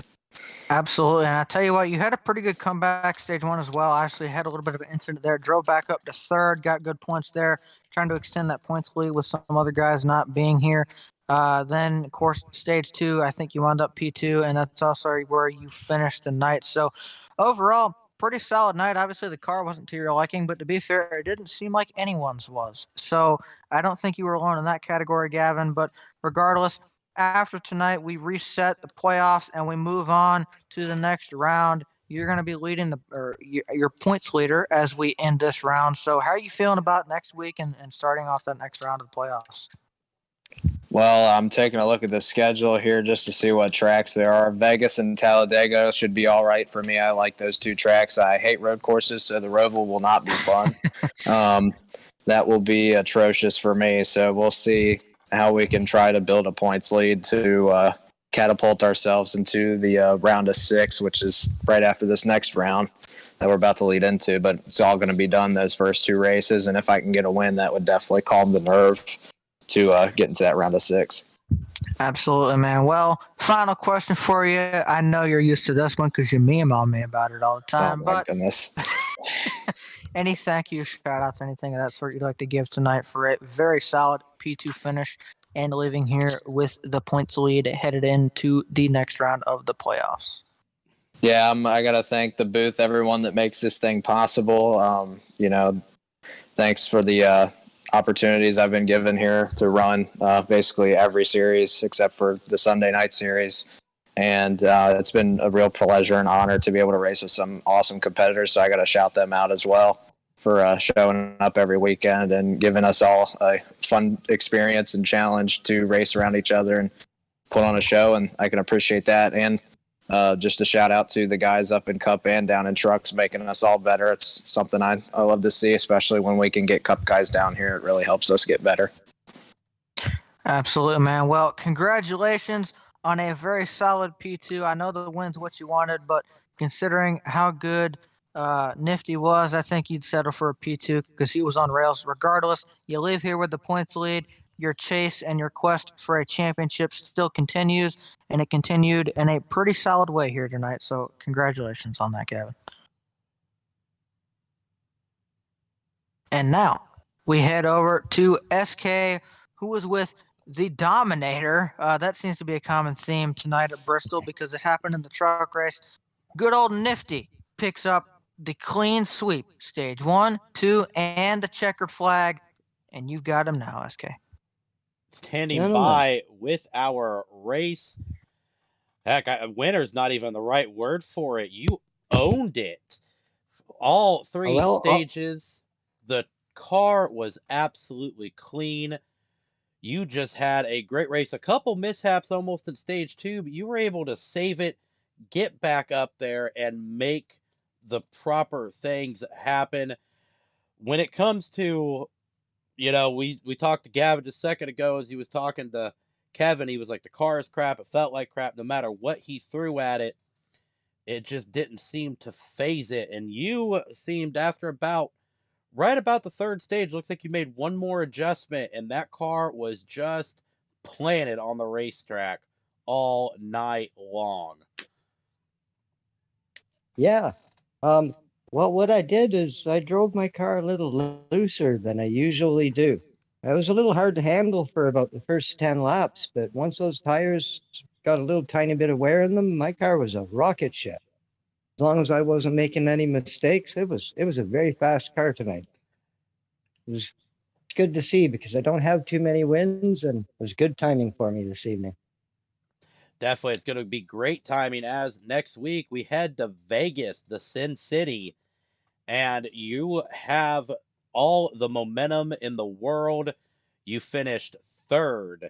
Absolutely, and I tell you what, you had a pretty good comeback stage one as well. Actually, had a little bit of an incident there. Drove back up to third, got good points there, trying to extend that points lead with some other guys not being here. Then, of course, stage two, I think you wound up P2, and that's also where you finished the night. So, overall, pretty solid night. Obviously, the car wasn't to your liking, but to be fair, it didn't seem like anyone's was. So, I don't think you were alone in that category, Gavin. But regardless, after tonight, we reset the playoffs and we move on to the next round. You're going to be leading your points leader as we end this round. So, how are you feeling about next week and starting off that next round of the playoffs? Well, I'm taking a look at the schedule here just to see what tracks there are. Vegas and Talladega should be all right for me. I like those two tracks. I hate road courses, so the Roval will not be fun. That will be atrocious for me. So we'll see how we can try to build a points lead to catapult ourselves into the round of 6, which is right after this next round that we're about to lead into. But it's all going to be done those first 2 races, and if I can get a win, that would definitely calm the nerve to get into that round of 6. Absolutely, man. Well, final question for you. I know you're used to this one because you meme on me about it all the time. Oh, my goodness. Any thank you, shout outs, anything of that sort you'd like to give tonight for a very solid P2 finish and leaving here with the points lead headed into the next round of the playoffs? Yeah, I got to thank the booth, everyone that makes this thing possible. Thanks for the opportunities I've been given here to run basically every series except for the Sunday night series. And it's been a real pleasure and honor to be able to race with some awesome competitors. So I got to shout them out as well for showing up every weekend and giving us all a fun experience and challenge to race around each other and put on a show. And I can appreciate that. And just a shout out to the guys up in Cup and down in trucks making us all better. It's something I love to see, especially when we can get Cup guys down here. It really helps us get better. Absolutely, man. Well, congratulations on a very solid P2. I know the win's what you wanted, but considering how good Nifty was, I think you'd settle for a P2 because he was on rails. Regardless, you leave here with the points lead. Your chase and your quest for a championship still continues, and it continued in a pretty solid way here tonight. So congratulations on that, Gavin. And now we head over to SK, who was with the Dominator. That seems to be a common theme tonight at Bristol because it happened in the truck race. Good old Nifty picks up the clean sweep, stage 1, 2, and the checkered flag, and you've got him now, SK. Standing by with our race. Heck, winner's not even the right word for it. You owned it. All 3 stages, the car was absolutely clean. You just had a great race. A couple mishaps almost in stage 2, but you were able to save it, get back up there, and make the proper things happen. When it comes to, we talked to Gavin just a second ago as he was talking to Kevin. He was like, the car is crap. It felt like crap. No matter what he threw at it, it just didn't seem to phase it. And you seemed, after right about the third stage, looks like you made one more adjustment, and that car was just planted on the racetrack all night long. Yeah. Well, what I did is I drove my car a little looser than I usually do. It was a little hard to handle for about the first 10 laps, but once those tires got a little tiny bit of wear in them, my car was a rocket ship. As long as I wasn't making any mistakes, it was a very fast car tonight. It was good to see because I don't have too many wins, and it was good timing for me this evening. Definitely, it's going to be great timing as next week we head to Vegas, the Sin City, and you have all the momentum in the world. You finished third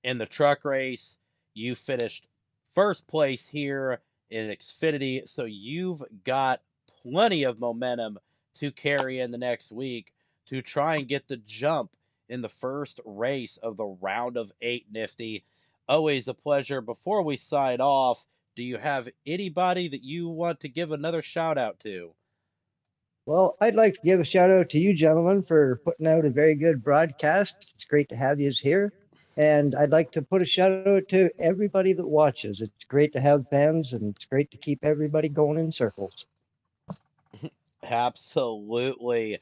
in the truck race. You finished first place here in Xfinity. So you've got plenty of momentum to carry in the next week to try and get the jump in the first race of the round of 8 Nifty. Always a pleasure. Before we sign off, do you have anybody that you want to give another shout out to? Well, I'd like to give a shout out to you gentlemen for putting out a very good broadcast. It's great to have you here. And I'd like to put a shout out to everybody that watches. It's great to have fans, and it's great to keep everybody going in circles. Absolutely.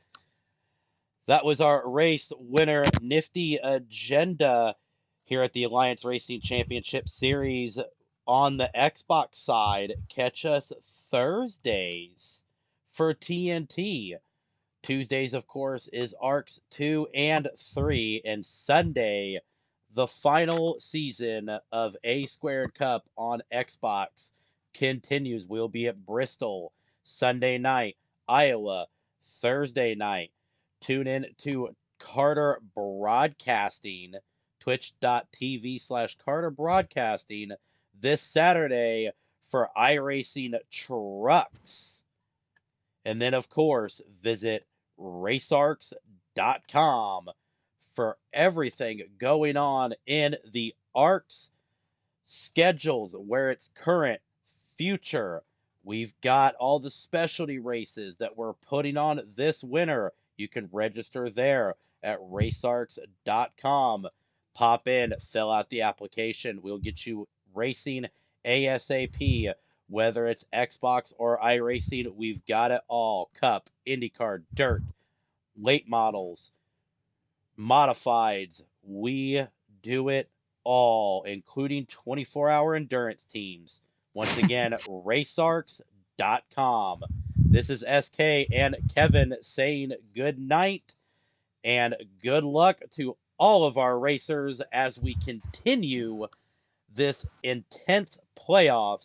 That was our race winner Nifty agenda here at the Alliance Racing Championship Series. On the Xbox side, catch us Thursdays for TNT. Tuesdays, of course, is ARCS2 and 3, and Sunday, the final season of A Squared Cup on Xbox continues. We'll be at Bristol Sunday night, Iowa Thursday night. Tune in to Carter Broadcasting, twitch.tv/Carter Broadcasting this Saturday for iRacing Trucks. And then, of course, visit racearcs.com for everything going on in the ARCS schedules, where it's current, future. We've got all the specialty races that we're putting on this winter. You can register there at racearcs.com. Pop in, fill out the application. We'll get you racing ASAP. Whether it's Xbox or iRacing, we've got it all. Cup, IndyCar, Dirt, late models, modifieds. We do it all, including 24-hour endurance teams. Once again, racearcs.com. This is SK and Kevin saying good night and good luck to all of our racers as we continue this intense playoffs